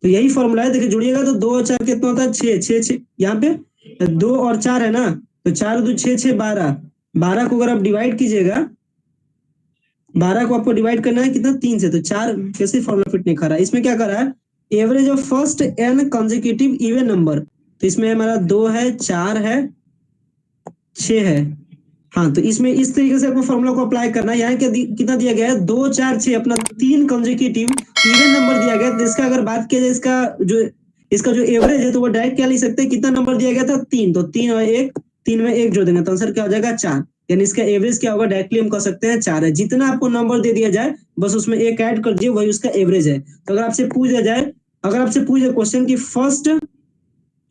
तो यही फॉर्मूला है, देखिए जुड़िएगा तो 2 और 4 कितना होता है? 6 6 6। यहाँ पे 2 और 4 है ना, तो 4 2 6 6 12। 12 को अगर आप डिवाइड कीजिएगा, 12 को आपको डिवाइड करना है कितना? 3 से, तो 4 कैसे फॉर्मूला फिट नहीं कर रहा है? इसमें क्या कर रहा है? Average of first N consecutive even number. तो इसमें हमारा 2 है, 4 है, 6 है। हाँ, तो इसमें इस तरीके से आपको फॉर्मूला को अप्लाई करना है। यहाँ क्या कितना दिया गया है? 2 4 6, अपना 3 कंसेक्यूटिव इवन नंबर दिया गया है। इसका अगर बात किया जाए, इसका जो एवरेज है, तो वो डायरेक्ट क्या लिख सकते हैं? कितना नंबर दिया गया था? 3। तो 3 और 1, 3 में 1 जोड़ देंगे तो आंसर क्या हो जाएगा? 4। यानी इसका एवरेज क्या होगा? डायरेक्टली हम कह सकते हैं 4 है। जितना आपको नंबर दे दिया जाए बस उसमें 1 ऐड कर दिए, वही उसका एवरेज है। तो अगर आपसे पूछ दिया जाए, क्वेश्चन की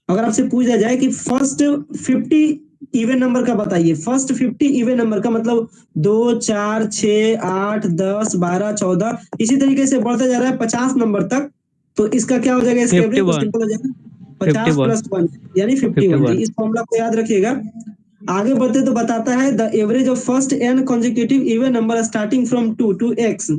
अगर आपसे पूछ दिया जाए कि फर्स्ट 50 इवन नंबर का बताइए, फर्स्ट 50 इवन नंबर का मतलब 2 4 6 8 10 12 14, इसी तरीके से बढ़ता जा रहा है 50 नंबर तक। तो इसका क्या हो जाएगा? इसका एवरेज सिंपल हो जाएगा 50 + 1 यानी 51। इस फॉर्मूला को याद रखिएगा। आगे बढ़ते तो बताता है the average of first n consecutive even number starting from 2 to x।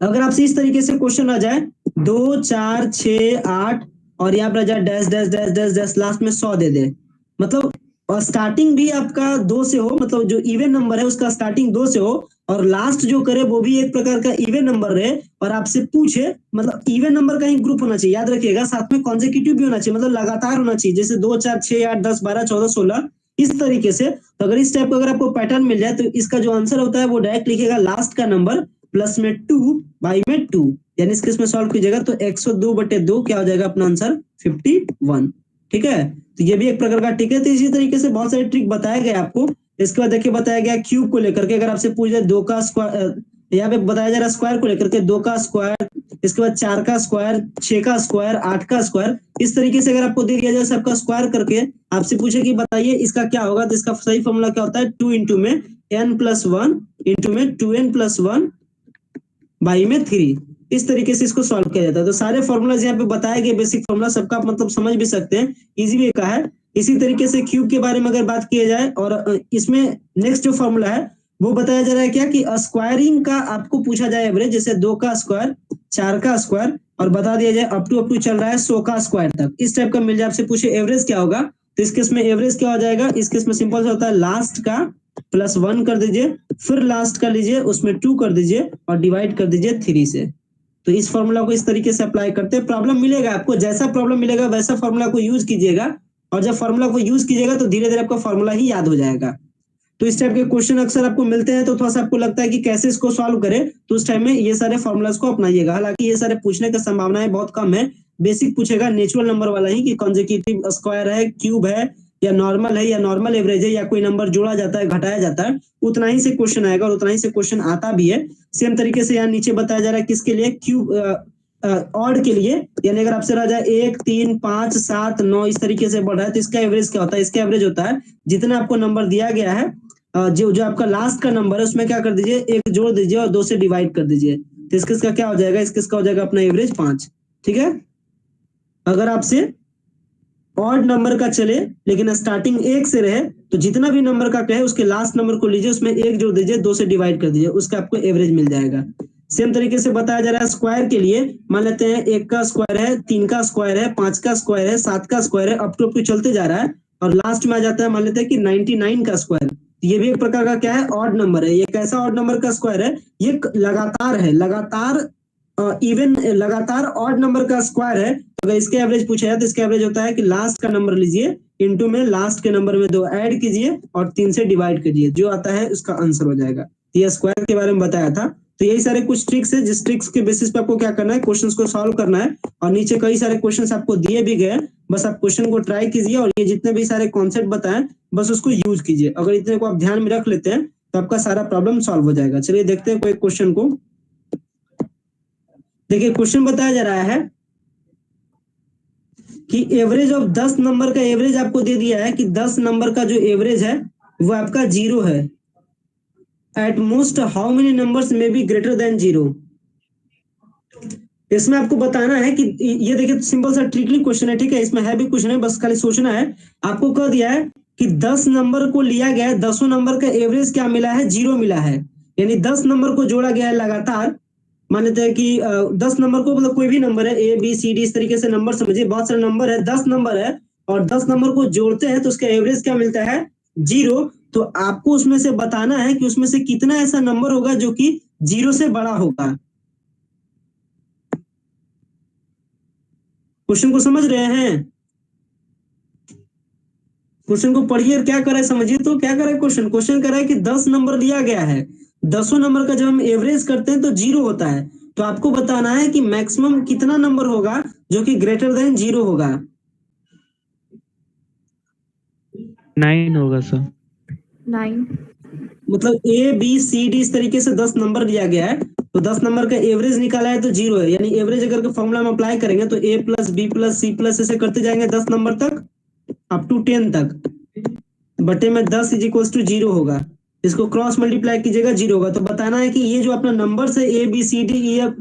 अगर आपसे इस तरीके से क्वेश्चन आ जाए 2 4 6 8 और यहाँ पर जाए dash dash dash dash dash, last में 100 दे दे, मतलब स्टार्टिंग भी आपका 2 से हो, मतलब जो इवन नंबर है उसका स्टार्टिंग 2 से हो, और लास्ट जो करे वो भी एक प्रकार का इवन नंबर रहे, और आपसे पूछे, मतलब इवन नंबर का ही ग्रुप होना चाहिए, याद रखिएगा। साथ में कॉन्सेक्यूटिव भी होना चाहिए, मतलब लगातार होना चाहिए, जैसे 2 4 6 8 10 12 14 16, इस तरीके से। तो अगर इस टाइप का अगर आपको पैटर्न मिल जाए, तो इसका जो आंसर होता है वो डायरेक्ट लिखेगा लास्ट का नंबर प्लस में 2 बाई में 2, यानी इसके इसमें सॉल्व कीजिएगा तो 102/2 क्या हो जाएगा अपना आंसर? 51। ठीक है, तो ये भी एक प्रकार का ट्रिक है। तो इसी तरीके से बहुत सारे ट्रिक बताया गया आपको। इसके बाद देखिए बताया गया क्यूब को लेकर के, अगर आपसे पूछ जाए 2 का स्क्वायर, यहाँ पे बताया जा रहा है स्क्वायर को लेकर के, 2 का स्क्वायर, इसके बाद 4 का स्क्वायर, 6 का स्क्वायर, 8 का स्क्वायर, इस तरीके से अगर आपको दे दिया जाए सबका स्क्वायर करके आपसे पूछे कि बताइए इसका क्या होगा, तो इसका सही फॉर्मूला क्या होता है, 2 इंटू में n+1 इंटू में 2n+1 बाई में 3, इस तरीके से इसको सॉल्व किया जाता है। तो सारे फॉर्मूलाज यहाँ पे बताए गए, बेसिक फॉर्मूला सबका मतलब समझ भी सकते हैं, इजी वे का है। इसी तरीके से क्यूब के बारे में अगर बात किया जाए, और इसमें नेक्स्ट जो फॉर्मूला है वो बताया जा रहा है क्या कि स्क्वायरिंग का आपको पूछा जाए एवरेज, जैसे 2 का स्क्वायर, 4 का स्क्वायर, और बता दिया जाए अप टू चल रहा है 100 का स्क्वायर तक, इस टाइप का मिल जाए, आपसे पूछे एवरेज क्या होगा, तो इस केस में एवरेज क्या हो जाएगा, इस केस में सिंपल सा होता है लास्ट का +1 कर दीजिए, फिर लास्ट का लीजिए उसमें 2 कर दीजिए और डिवाइड कर दीजिए 3 से। तो इस फॉर्मूला को इस तरीके से अप्लाई करते हैं। प्रॉब्लम मिलेगा आपको, जैसा प्रॉब्लम मिलेगा वैसा फॉर्मूला को यूज कीजिएगा, और जब फॉर्मूला को यूज कीजिएगा तो धीरे धीरे आपका फॉर्मूला ही याद हो जाएगा। तो इस टाइप के क्वेश्चन अक्सर आपको मिलते हैं, तो थोड़ा सा आपको लगता है कि कैसे इसको सॉल्व करें, तो उस टाइम में ये सारे फॉर्मूलाज को अपनाइएगा। हालांकि ये सारे पूछने का संभावनाएं बहुत कम है, बेसिक पूछेगा नेचुरल नंबर वाला ही कि कॉन्जिक्यूटिव स्क्वायर है, क्यूब है, या नॉर्मल है, या नॉर्मल एवरेज है, या कोई नंबर जोड़ा जाता है, घटाया जाता है, उतना ही से क्वेश्चन आएगा और उतना ही से क्वेश्चन आता भी है। सेम तरीके से यहाँ नीचे बताया जा रहा है किसके लिए, क्यूब ऑड के लिए, यानी अगर आपसे रह जाए 1, 3, 5, 7, 9 इस तरीके से बढ़ा है, तो इसका एवरेज क्या होता है, इसका एवरेज होता है जितना आपको नंबर दिया गया है, जो आपका लास्ट का नंबर है उसमें क्या कर दीजिए, 1 जोड़ दीजिए और 2 से डिवाइड कर दीजिए, तो इसका क्या हो जाएगा, इसका हो जाएगा अपना एवरेज 5। ठीक है, अगर आपसे ऑड नंबर का चले लेकिन स्टार्टिंग 1 से रहे, तो जितना भी नंबर का कहे उसके लास्ट नंबर को लीजिए, उसमें 1 जोड़ दीजिए, 2 से डिवाइड कर दीजिए, उसका आपको एवरेज मिल जाएगा। सेम तरीके से बताया जा रहा है स्क्वायर के लिए, मान लेते हैं 1 का स्क्वायर है, 3 का स्क्वायर है, 5 का स्क्वायर है, 7 का स्क्वायर है, अप टू चलते जा रहा है, और लास्ट में आ जाता है मान लेते हैं कि 99 का स्क्वायर। ये भी एक प्रकार का क्या है, ऑड नंबर है। ये कैसा ऑड नंबर का स्क्वायर है, ये लगातार है, लगातार इवन लगातार ऑड नंबर का स्क्वायर है। अगर इसके एवरेज पूछा जाए तो इसका एवरेज होता है कि लास्ट का नंबर लीजिए, इनटू में लास्ट के नंबर में 2 ऐड कीजिए और 3 से डिवाइड कीजिए, जो आता है उसका आंसर हो जाएगा। ये स्क्वायर के बारे में बताया था। तो यही सारे कुछ ट्रिक्स है, जिस ट्रिक्स के बेसिस पे आपको क्या करना है, क्वेश्चंस को सॉल्व करना है, और नीचे कई सारे क्वेश्चंस आपको दिए भी गए, बस आप क्वेश्चन को ट्राई कीजिए और ये जितने भी सारे कॉन्सेप्ट बताएं बस उसको यूज कीजिए। अगर इतने को आप ध्यान में रख लेते हैं तो आपका सारा प्रॉब्लम सॉल्व हो जाएगा। चलिए देखते हैं कोई क्वेश्चन को। देखिए क्वेश्चन बताया जा रहा है कि एवरेज ऑफ 10 नंबर का एवरेज आपको दे दिया है कि 10 नंबर का जो एवरेज है वो आपका 0 है। At most how many numbers में बी ग्रेटर देन 0। इसमें आपको बताना है कि ये देखिए सिंपल सा ट्रिकली क्वेश्चन है, ठीक है, इसमें है भी कुछ नहीं, बस खाली सोचना है। आपको कह दिया है कि 10 नंबर को लिया गया है, 10 नंबर का एवरेज क्या मिला है, 0 मिला है, यानी 10 नंबर को जोड़ा गया है लगातार। मान लेते हैं कि 10 नंबर को, मतलब कोई भी नंबर है, A B C D इस तरीके से नंबर समझिए, बहुत सारे नंबर है, 10 नंबर है, और 10 नंबर को जोड़ते हैं तो उसका एवरेज क्या मिलता है, 0। तो आपको उसमें से बताना है कि उसमें से कितना ऐसा नंबर होगा जो कि 0 से बड़ा होगा। क्वेश्चन को समझ रहे हैं, क्वेश्चन को पढ़िए, क्या कर रहा है समझिए। तो क्या कर रहा है क्वेश्चन कर रहा है कि 10 नंबर दिया गया है, 10 नंबर का जब हम एवरेज करते हैं तो 0 होता है, तो आपको बताना है कि मैक्सिमम कितना नंबर होगा जो कि ग्रेटर देन 0 होगा। 9 होगा सर। 9। मतलब A B C D इस तरीके से 10 नंबर दिया गया है, तो 10 नंबर का एवरेज निकाला है तो 0 है, यानी एवरेज अगर के फॉर्मूला में अप्लाई करेंगे तो A plus B plus C plus ऐसे करते जाएंगे 10 नंबर तक, अप टू 10 तक, बटे में 10 इज इक्वल टू 0 होगा। इसको क्रॉस मल्टीप्लाई कीजिएगा, 0 होगा। तो बताना है कि ये जो अपना नंबर से A B C D E F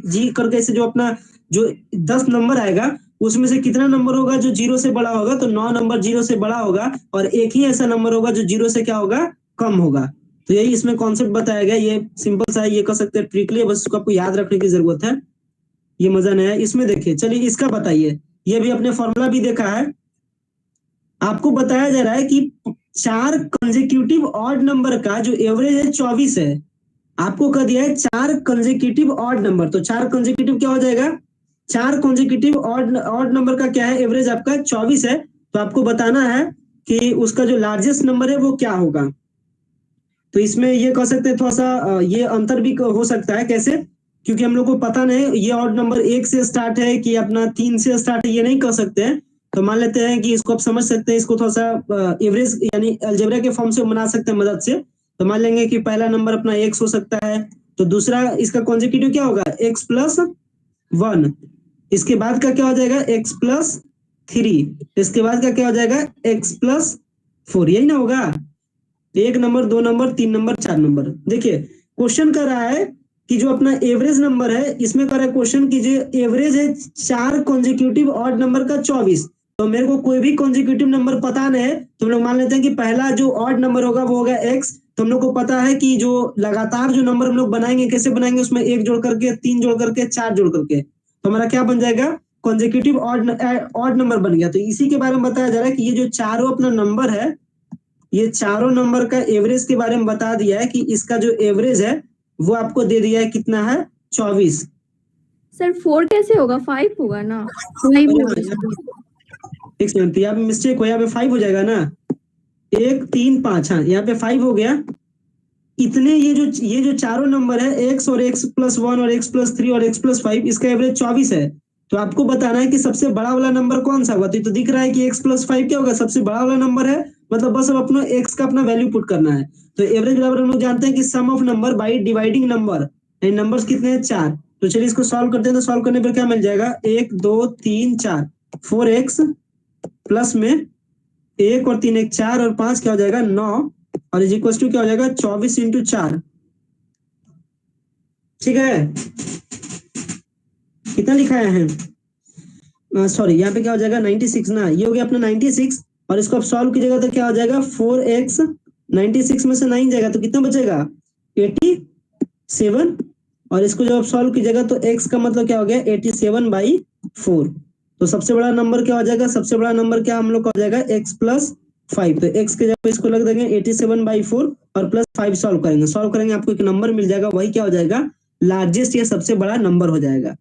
G करके से जो अपना जो 10 नंबर आएगा उसमें से कितना नंबर होगा जो 0 से बड़ा होगा, तो 9 नंबर 0 से बड़ा होगा, और एक ही ऐसा नंबर होगा जो 0 से क्या होगा, कम होगा। तो यही इसमें कॉन्सेप्ट बताया गया। ये सिंपल सा है, ये कर सकते हैं ट्रिकली, बस उसको आपको याद रखने की जरूरत है, ये मजा नहीं है इसमें। देखिए चलिए इसका बताइए, ये भी अपने फॉर्मूला भी देखा है। आपको बताया जा रहा है कि 4 कंसेक्यूटिव ऑड नंबर का जो एवरेज है 24 है। आपको कह दिया है 4 कंसेक्यूटिव ऑड नंबर, तो 4 कंसेक्यूटिव क्या हो जाएगा, 4 कंसेक्यूटिव ऑड नंबर का क्या है, एवरेज आपका 24 है। तो आपको बताना है कि उसका जो लार्जेस्ट नंबर है वो क्या होगा। तो इसमें ये कह सकते हैं थोड़ा सा ये अंतर भी हो सकता है, कैसे, क्योंकि हम लोग को पता नहीं ये ऑड नंबर 1 से स्टार्ट है कि अपना 3 से स्टार्ट है, ये नहीं कह सकते हैं। तो मान लेते हैं कि इसको आप समझ सकते हैं, इसको थोड़ा सा एवरेज यानी अलजेब्रा के फॉर्म से बना सकते हैं मदद से। तो मान लेंगे कि पहला नंबर अपना x हो सकता है, तो दूसरा इसका कॉन्सेक्यूटिव क्या होगा, x प्लस 1, इसके बाद का क्या हो जाएगा x प्लस 3, इसके बाद का क्या हो जाएगा x प्लस 4, यही ना होगा। 1 नंबर, 2 नंबर, 3 नंबर, 4 नंबर। देखिए क्वेश्चन कर रहा है कि जो अपना एवरेज नंबर है, इसमें कर रहा है क्वेश्चन की जो एवरेज है 4 कॉन्जिक्यूटिव ऑड नंबर का 24। तो मेरे को कोई भी कॉन्जिक्यूटिव नंबर पता नहीं है, तो हम लोग मान लेते हैं कि पहला जो ऑड नंबर होगा वो होगा x। तो हम लोग को पता है कि जो लगातार जो नंबर हम लोग बनाएंगे कैसे बनाएंगे, उसमें 1 जोड़ करके, 3 जोड़ करके, 4 जोड़ करके, तो हमारा क्या बन जाएगा कॉन्जिक्यूटिव ऑड नंबर बन गया। तो इसी के बारे में बताया जा रहा है कि ये जो चारों अपना नंबर है, ये चारों नंबर का एवरेज के बारे में बता दिया है कि इसका जो एवरेज है वो आपको दे दिया है कितना है 24। सर 4 कैसे होगा, 5 होगा ना। 5 एक सेकंड, यहाँ पे मिस्टेक हो, यहाँ पे 5 हो जाएगा ना, 1 3 5, हाँ यहाँ पे 5 हो गया। इतने ये जो चारों नंबर है x और x प्लस 1 और x प्लस 3 और x प्लस 5, इसका एवरेज 24 है। तो आपको बताना है कि सबसे बड़ा वाला नंबर कौन सा होगा। तो दिख रहा है कि x प्लस 5 क्या होगा, सबसे बड़ा वाला नंबर है, मतलब बस अब अपना x का अपना वैल्यू पुट करना है। तो एवरेज बराबर हम लोग जानते हैं कि sum of number by dividing number, numbers कितने हैं 4। तो चलिए इसको सॉल्व करते हैं। तो सॉल्व करने पर क्या मिल जाएगा, 1 2 3 4, 4x प्लस में 1 और 3 1 4 और 5 क्या हो जाएगा 9, और इज इक्वल टू क्या हो जाएगा 24 इंटू 4। ठीक है, कितना लिखाया है, सॉरी यहाँ पे क्या हो जाएगा 96 ना, ये हो गया अपना 96। और इसको आप सॉल्व कीजिएगा तो क्या हो जाएगा 4x, 96 में से 9 जाएगा तो कितना बचेगा 87। और इसको जब आप सॉल्व कीजिएगा तो x का मतलब क्या हो गया 87/4। तो सबसे बड़ा नंबर क्या हो जाएगा, सबसे बड़ा नंबर क्या हम लोग का हो जाएगा x प्लस 5। तो x के जगह इसको लग देंगे 87/4 और प्लस 5 सॉल्व करेंगे आपको एक नंबर मिल जाएगा, वही क्या हो जाएगा लार्जेस्ट या सबसे बड़ा नंबर हो जाएगा।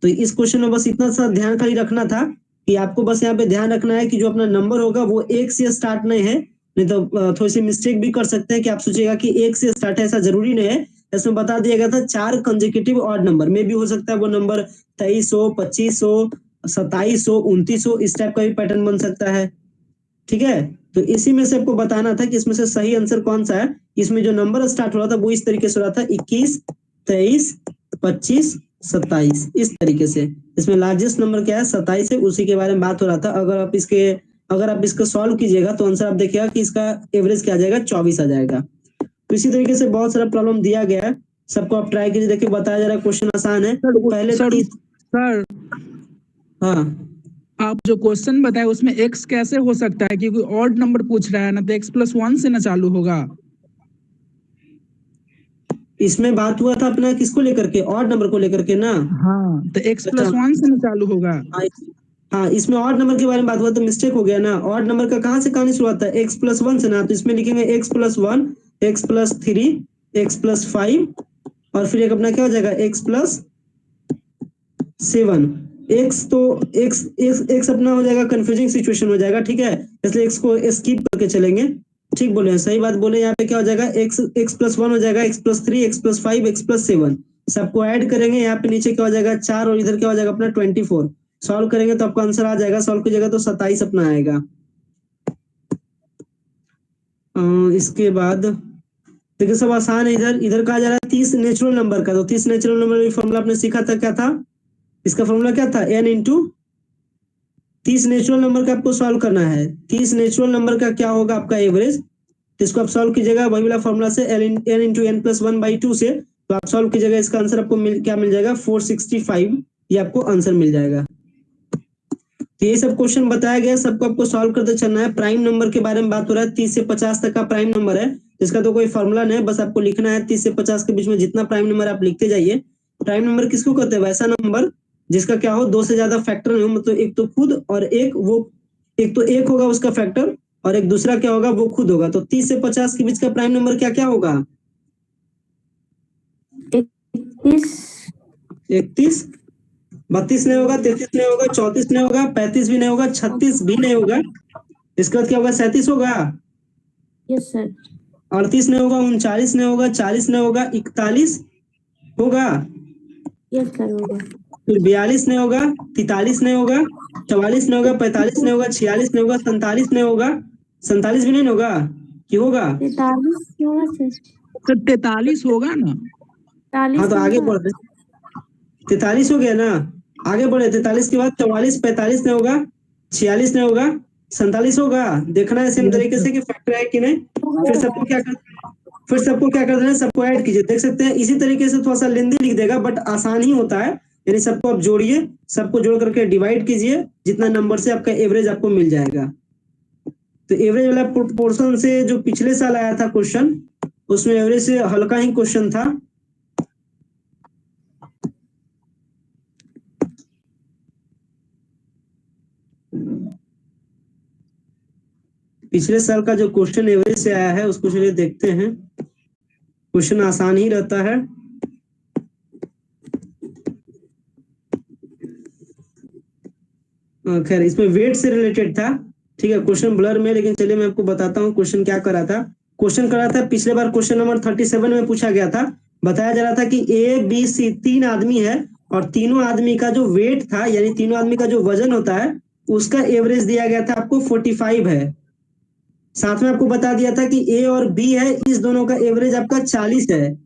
तो इस क्वेश्चन में बस इतना सा ध्यान खाली रखना था कि आपको बस यहाँ पे ध्यान रखना है कि जो अपना नंबर होगा वो 1 से स्टार्ट नहीं है, नहीं तो थोड़ी सी मिस्टेक भी कर सकते हैं कि आप सोचिएगा कि 1 से स्टार्ट है, ऐसा जरूरी नहीं है। इसमें बता दिया गया था 4 कंसेक्यूटिव ऑड नंबर में भी हो सकता है वो नंबर 2300, 2500, 2700, 2900, इस टाइप का भी पैटर्न बन सकता है। ठीक है, तो इसी में से आपको बताना था कि इसमें से सही आंसर कौन सा है। इसमें जो नंबर स्टार्ट हो रहा था वो इस तरीके से हो रहा था 21, 23, 25, 27, इस तरीके से। इसमें लार्जेस्ट नंबर क्या है 27 है, उसी के बारे में बात हो रहा था। अगर आप इसको सॉल्व कीजिएगा तो आंसर आप देखिएगा कि इसका एवरेज क्या आ जाएगा 24 आ जाएगा। तो इसी तरीके से बहुत सारा प्रॉब्लम दिया गया है, सबको आप ट्राई कीजिए। देखिए बताया जा रहा है क्वेश्चन आसान है। पहले सर हाँ आप जो क्वेश्चन बताए उसमें x कैसे हो सकता है, क्योंकि ऑड नंबर पूछ रहा है ना, तो x प्लस 1 से ना चालू होगा। इसमें बात हुआ था अपना किसको लेकर के, ऑड नंबर को लेकर के ना। हाँ तो x प्लस 1 से ना चालू होगा। हाँ इसमें ऑड नंबर के बारे में बात हुआ तो मिस्टेक हो गया ना। ऑड नंबर का कहाँ से कहानी शुरुआत है x प्लस 1 से ना, तो इसमें लिखेंगे x plus 1, x plus 3, x plus 5 और फिर एक अपना क्या हो जाएगा x प्लस 7। x अपना हो जाएगा कंफ्यूजिंग सिचुएशन हो जाएगा, ठीक है, इसलिए x को स्किप करके चलेंगे। ठीक बोले हैं, सही बात बोले। यहाँ पे क्या हो जाएगा x प्लस 1 हो जाएगा, x plus 3, x plus 5, x plus 7, सबको ऐड करेंगे। यहाँ पे नीचे क्या हो जाएगा 4 और इधर क्या हो जाएगा अपना 24। सॉल्व करेंगे तो आपका आंसर आ जाएगा, सॉल्व कीजिएगा तो 27 अपना आएगा। इसके बाद देखिए सब आसान है। इधर कहा जा रहा है 30 नेचुरल नंबर का, तो 30 नेचुरल नंबर में फॉर्मूला आपने सीखा था, क्या था इसका फॉर्मूला, क्या था n इंटू 30 नेचुरल नंबर का आपको सॉल्व करना है। 30 नेचुरल नंबर का क्या होगा आपका एवरेज, तो इसको आप सॉल्व कीजिएगा वही वाला फॉर्मूला से n इंटू n प्लस 1/2 से। तो आप सॉल्व कीजिएगा, इसका आंसर आपको क्या मिल जाएगा 465, ये आपको आंसर मिल जाएगा। तो ये सब क्वेश्चन बताया गया, सबको आपको सॉल्व करते चलना है। प्राइम नंबर के बारे में बात हो रहा है, 30 से 50 तक का प्राइम नंबर है, इसका तो कोई फॉर्मूला नहीं है, बस आपको लिखना है 30 से 50 के बीच में जितना प्राइम नंबर आप लिखते जाइए। प्राइम नंबर किसको कहते हैं, वैसा नंबर जिसका क्या हो 2 से ज्यादा फैक्टर नहीं हो, मतलब एक तो खुद और एक होगा उसका फैक्टर और एक दूसरा क्या होगा वो खुद होगा। तो 30 से 50 के बीच का प्राइम नंबर क्या क्या होगा 31, 32 नहीं होगा, 33 नहीं होगा, 34 नहीं होगा, 35 भी नहीं होगा, 36 भी नहीं होगा, इसके बाद क्या होगा 37 होगा, यस सर, 38 नहीं होगा, 39 नहीं होगा, 40 नहीं होगा, 41 होगा, यस सर होगा, फिर 42 नहीं होगा, 43 नहीं होगा, 44 नहीं होगा, 45 नहीं होगा, 46 नहीं होगा, 47 नहीं होगा, 47 भी नहीं होगा, कि होगा 43 होगा सर, तो 43 होगा ना। 43 हाँ तो आगे बढ़ रहे 43 हो गया ना। आगे बढ़े, 43 के बाद 44, 45 नहीं होगा, 46 नहीं होगा, 47 होगा। देखना है सेम तरीके से कि फैक्टर है कि नहीं। फिर सबको क्या कर देना है, सबको ऐड कीजिए। देख सकते हैं इसी तरीके से थोड़ा सा लेंदी लिख देगा बट आसान ही होता है। यानी सबको आप जोड़िए, सबको जोड़ करके डिवाइड कीजिए, जितना नंबर से आपका एवरेज आपको मिल जाएगा। तो एवरेज वाला पोर्शन से जो पिछले साल आया था क्वेश्चन, उसमें एवरेज से हल्का ही क्वेश्चन था। पिछले साल का जो क्वेश्चन एवरेज से आया है उसको चलिए देखते हैं। क्वेश्चन आसान ही रहता है। खैर इसमें वेट से रिलेटेड था, ठीक है। क्वेश्चन ब्लर में, लेकिन चलिए मैं आपको बताता हूँ क्वेश्चन क्या करा था। क्वेश्चन करा था पिछले बार, क्वेश्चन नंबर 37 में पूछा गया था। बताया जा रहा था कि ए बी सी 3 आदमी है और तीनों आदमी का जो वेट था, यानी तीनों आदमी का जो वजन होता है, उसका एवरेज दिया गया था आपको 45 है। साथ में आपको बता दिया था कि ए और बी है, इस दोनों का एवरेज आपका 40 है।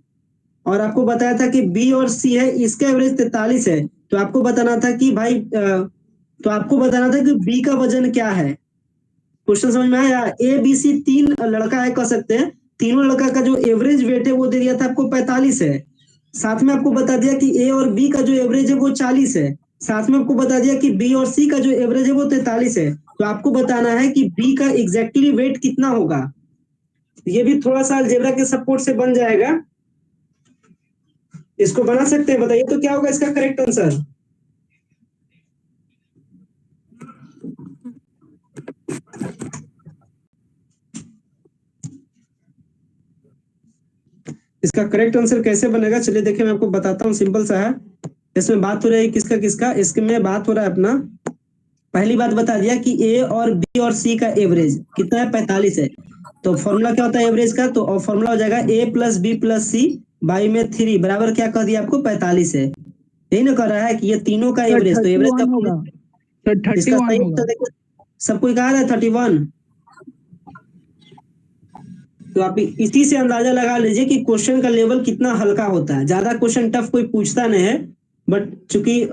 और आपको बताया था कि बी और सी है, इसका एवरेज 43 है। तो आपको बताना था कि बी का वजन क्या है। क्वेश्चन समझ में आया। ए बी सी 3 लड़का है कह सकते हैं, तीनों लड़का का जो एवरेज वेट है वो दे दिया था आपको 45 है। साथ में आपको बता दिया कि ए और बी का जो एवरेज है वो 40 है। साथ में आपको बता दिया कि बी और सी का जो एवरेज है वो 43 है। तो आपको बताना है कि बी का एग्जैक्टली वेट कितना होगा। ये भी थोड़ा सा अलजेब्रा के सपोर्ट से बन जाएगा, इसको बना सकते हैं। बताइए तो क्या होगा इसका करेक्ट आंसर। इसका करेक्ट आंसर कैसे बनेगा, चलिए देखिए मैं आपको बताता हूँ। सिंपल सा है। इसमें बात हो रही है किसका किसका, इसमें बात हो रहा है अपना, पहली बात बता दिया कि ए और बी और सी का एवरेज कितना है, 45 है। तो फॉर्मूला क्या होता है एवरेज का, तो फॉर्मूला हो जाएगा A plus B plus C by में 3 बराबर क्या कह दिया आपको, 45 है। यही ना कह रहा है कि ये तीनों का एवरेज, तो एवरेज का होगा सर, 31 होगा। सबको कहा है 31। तो आप इसी से अंदाजा लगा लीजिए कि क्वेश्चन का लेवल कितना हल्का होता है। ज्यादा क्वेश्चन टफ कोई पूछता नहीं है, बट चूंकि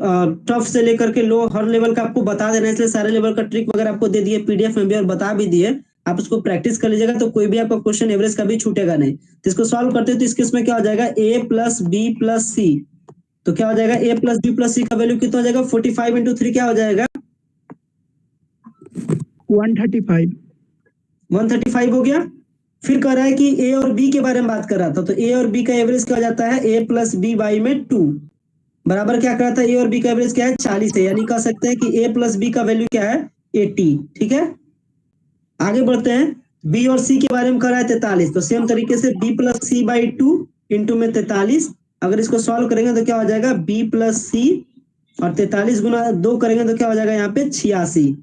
टफ से लेकर के लो हर लेवल का आपको बता देना, इसलिए सारे लेवल का ट्रिक वगैरह आपको दे दिए पीडीएफ में भी और बता भी दिए। आप उसको प्रैक्टिस कर लीजिएगा तो कोई भी आपका क्वेश्चन एवरेज का भी छूटेगा नहीं। तो इसको सॉल्व करते हैं तो इसके इसमें क्या हो जाएगा, ए प्लस बी प्लस सी। तो क्या हो जाएगा, ए प्लस बी प्लस सी का वैल्यू कितना हो जाएगा, 45 इंटू 3 क्या हो जाएगा, 135 हो गया। फिर कह रहा है कि ए और बी के बारे में बात कर रहा था, तो ए और बी का एवरेज क्या हो जाता है, ए प्लस बी बाई में 2 बराबर क्या करा था, ए और बी का एवरेज क्या है, 40 है। यानी कह सकते हैं कि ए प्लस बी का वैल्यू क्या है, 80। ठीक है, आगे बढ़ते हैं। बी और सी के बारे में करा है 43, तो सेम तरीके से B plus C by 2 into में 43। अगर इसको सॉल्व करेंगे तो क्या हो जाएगा, बी प्लस सी और 43 गुना 2 करेंगे तो क्या हो जाएगा यहाँ पे 86।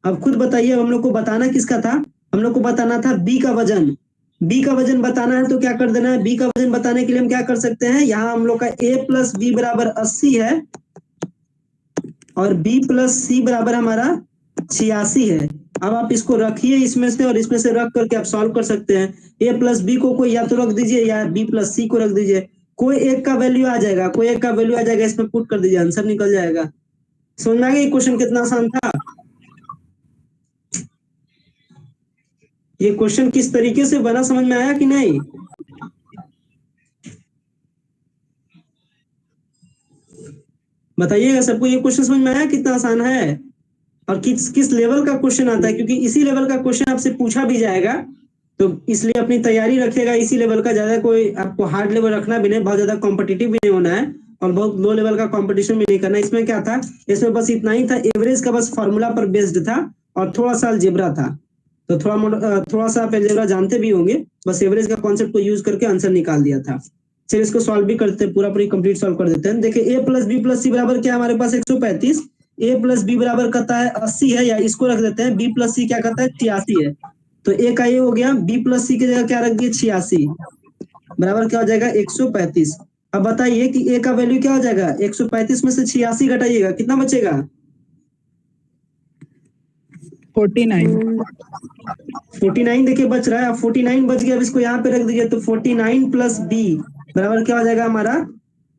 अब खुद बताइए, हम लोग को बताना किसका था, हम लोग को बताना था बी का वजन। बी का वजन बताना है तो क्या कर देना है, बी का वजन बताने के लिए हम क्या कर सकते हैं, यहाँ हम लोग का ए प्लस बी बराबर 80 है और बी प्लस सी बराबर हमारा 86 है। अब आप इसको रखिए इसमें से और इसमें से रख करके आप सॉल्व कर सकते हैं। ए प्लस बी को कोई या तो रख दीजिए या बी प्लस सी को रख दीजिए, कोई एक का वैल्यू आ जाएगा, कोई एक का वैल्यू आ जाएगा, इसमें पुट कर दीजिए, आंसर निकल जाएगा। समझ में आ गया क्वेश्चन कितना आसान था। ये क्वेश्चन किस तरीके से बना समझ में आया कि नहीं। बताइएगा सबको ये क्वेश्चन समझ में आया कितना आसान है और किस किस लेवल का क्वेश्चन आता है, क्योंकि इसी लेवल का क्वेश्चन आपसे पूछा भी जाएगा। तो इसलिए अपनी तैयारी रखिएगा इसी लेवल का, ज्यादा कोई आपको हार्ड लेवल रखना भी नहीं, बहुत ज्यादा कॉम्पिटिटिव भी नहीं होना है और बहुत लो लेवल का कंपटीशन भी नहीं करना। इसमें क्या था, इसमें बस इतना ही था, एवरेज का बस फॉर्मूला पर बेस्ड था और थोड़ा सा अलजेब्रा था। तो थोड़ा सा आप अलजेब्रा जानते भी होंगे, बस एवरेज का कॉन्सेप्ट को यूज करके आंसर निकाल दिया था। चलिए इसको सॉल्व भी करते हैं, पूरी कंप्लीट सॉल्व कर देते हैं। देखिए ए प्लस बी प्लस सी बराबर क्या हमारे पास 135, ए प्लस बी बराबर कहता है 80 है, या इसको रख देते हैं बी प्लस सी क्या कहता है 86 है। तो ए का ये हो गया, बी प्लस सी की जगह क्या रख दिए 86 बराबर क्या हो जाएगा 135। अब बताइए कि ए का वैल्यू क्या हो जाएगा, 135 में से 86 घटाइएगा कितना बचेगा, 49 देखिए बच रहा है। 49 बच गया, अब इसको यहाँ पे रख दीजिए तो 49 प्लस बी बराबर क्या हो जाएगा हमारा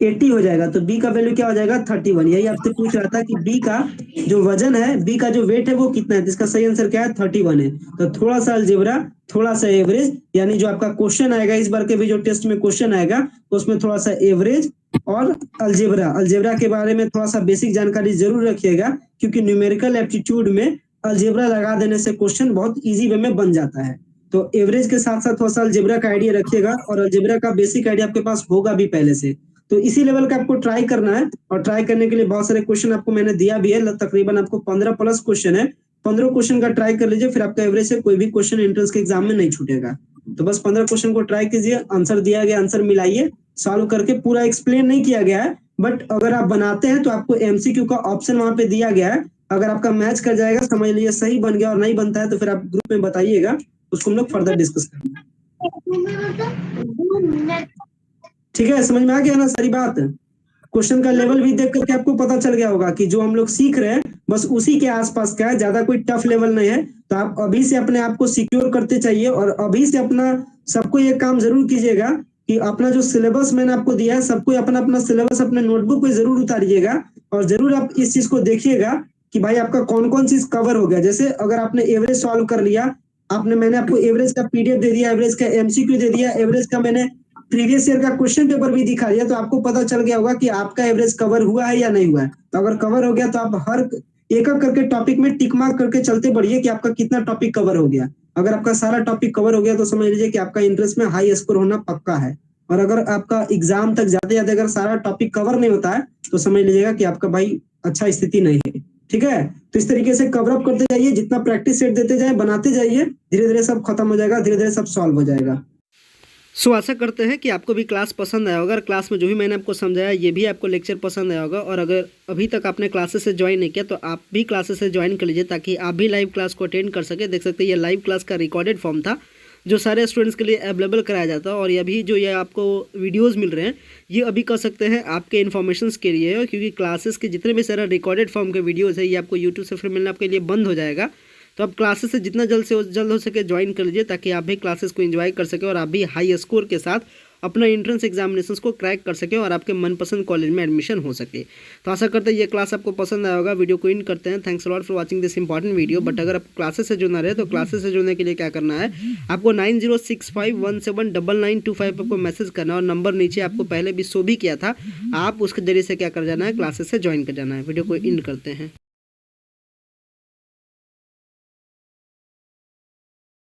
80 हो जाएगा, तो बी का वैल्यू क्या हो जाएगा 31। यही आपसे पूछ रहा था कि बी का जो वजन है, बी का जो वेट है वो कितना है, तो इसका सही आंसर क्या है 31 है। तो थोड़ा सा अलजेब्रा, थोड़ा सा एवरेज, यानी जो आपका क्वेश्चन आएगा इस बार के भी जो टेस्ट में क्वेश्चन आएगा तो उसमें थोड़ा सा एवरेज और अलजेब्रा के बारे में थोड़ा सा बेसिक जानकारी जरूर रखिएगा, क्योंकि न्यूमेरिकल एप्टीट्यूड में अलजेब्रा लगा देने से क्वेश्चन बहुत इजी वे में बन जाता है। तो एवरेज के साथ साथ थोड़ा सा अलजेब्रा का आइडिया रखिएगा, और अलजेब्रा का बेसिक आइडिया आपके पास होगा भी पहले से, तो इसी लेवल का आपको ट्राई करना है। और ट्राई करने के लिए बहुत सारे क्वेश्चन आपको मैंने दिया भी है, तकरीबन आपको 15 प्लस क्वेश्चन है। 15 क्वेश्चन का ट्राई कर लीजिए, फिर आपका एवरेज से कोई भी क्वेश्चन एंट्रेंस के एग्जाम में नहीं छूटेगा। तो बस 15 क्वेश्चन को ट्राई कीजिए, आंसर दिया गया आंसर मिलाइए, सॉल्व करके, पूरा एक्सप्लेन नहीं किया गया है, बट अगर आप बनाते हैं तो आपको एमसीक्यू का ऑप्शन वहां पे दिया गया है। अगर आपका मैच कर जाएगा, समझ लीजिए सही बन गया, और नहीं बनता है तो फिर आप ग्रुप में बताइएगा, उसको हम लोग फर्दर डिस्कस करेंगे। ठीक है, समझ में आ गया ना सारी बात? क्वेश्चन का लेवल भी देख करके आपको पता चल गया होगा कि जो हम लोग सीख रहे हैं बस उसी के आसपास का है, ज्यादा कोई टफ लेवल नहीं है। तो आप अभी से अपने आप को सिक्योर करते चाहिए, और अभी से अपना सबको ये काम जरूर कीजिएगा कि अपना जो सिलेबस मैंने आपको दिया है, सबको अपना अपना सिलेबस अपने नोटबुक पे जरूर उतारिएगा, और जरूर आप इस चीज को देखिएगा कि भाई आपका कौन कौन चीज कवर हो गया। जैसे अगर आपने एवरेज सॉल्व कर लिया, मैंने आपको एवरेज का पीडीएफ दे दिया, एवरेज का एमसीक्यू दे दिया, एवरेज का मैंने प्रीवियस ईयर का क्वेश्चन पेपर भी दिखा दिया, तो आपको पता चल गया होगा कि आपका एवरेज कवर हुआ है या नहीं हुआ है। तो अगर कवर हो गया तो आप हर एक करके टॉपिक में टिक मार्क करके चलते बढ़िए कि आपका कितना टॉपिक कवर हो गया। अगर आपका सारा टॉपिक कवर हो गया तो समझ लीजिए कि आपका इंटरेस्ट में हाई स्कोर होना पक्का है। और अगर आपका एग्जाम तक जाते जाते अगर सारा टॉपिक कवर नहीं होता है तो समझ लीजिएगा कि आपका भाई अच्छा स्थिति नहीं है। ठीक है, तो इस तरीके से कवर अप करते जाइए, जितना प्रैक्टिस सेट देते जाए, बनाते जाइए, धीरे धीरे सब खत्म हो जाएगा, धीरे धीरे सब सॉल्व हो जाएगा। सो आशा करते हैं कि आपको भी क्लास पसंद आया होगा, और क्लास में जो भी मैंने आपको समझाया ये भी आपको लेक्चर पसंद आया होगा। और अगर अभी तक आपने क्लासेस से ज्वाइन नहीं किया तो आप भी क्लासेस से ज्वाइन कर लीजिए, ताकि आप भी लाइव क्लास को अटेंड कर सके। देख सकते हैं ये लाइव क्लास का रिकॉर्डेड फॉर्म था जो सारे स्टूडेंट्स के लिए अवेलेबल कराया जाता है, और ये अभी जो ये आपको वीडियोस मिल रहे हैं ये अभी कर सकते हैं आपके इन्फॉर्मेशंस के लिए है, क्योंकि क्लासेस के जितने भी सारा रिकॉर्डेड फॉर्म के वीडियोस है ये आपको यूट्यूब से फिर मिलना आपके लिए बंद हो जाएगा। तो आप क्लासेस से जितना जल्द हो सके ज्वाइन कर लीजिए, ताकि आप भी क्लासेस को एंजॉय कर सके और आप भी हाई स्कोर के साथ अपना एंट्रेंस एग्जामिनेशंस को क्रैक कर सके और आपके मनपसंद कॉलेज में एडमिशन हो सके। तो आशा करते हैं ये क्लास आपको पसंद आया होगा। वीडियो को एंड करते हैं। Thanks a lot for watching this important video. But अगर आप क्लासेस से जुड़ना रहे तो क्लासेस से जुड़ने के लिए क्या करना है, आपको 9065179925 आपको मैसेज करना है, और नंबर नीचे आपको पहले भी शो भी किया था, आप उसके जरिए से क्या कर जाना है, क्लासेस से ज्वाइन कर जाना है। वीडियो को एंड करते हैं।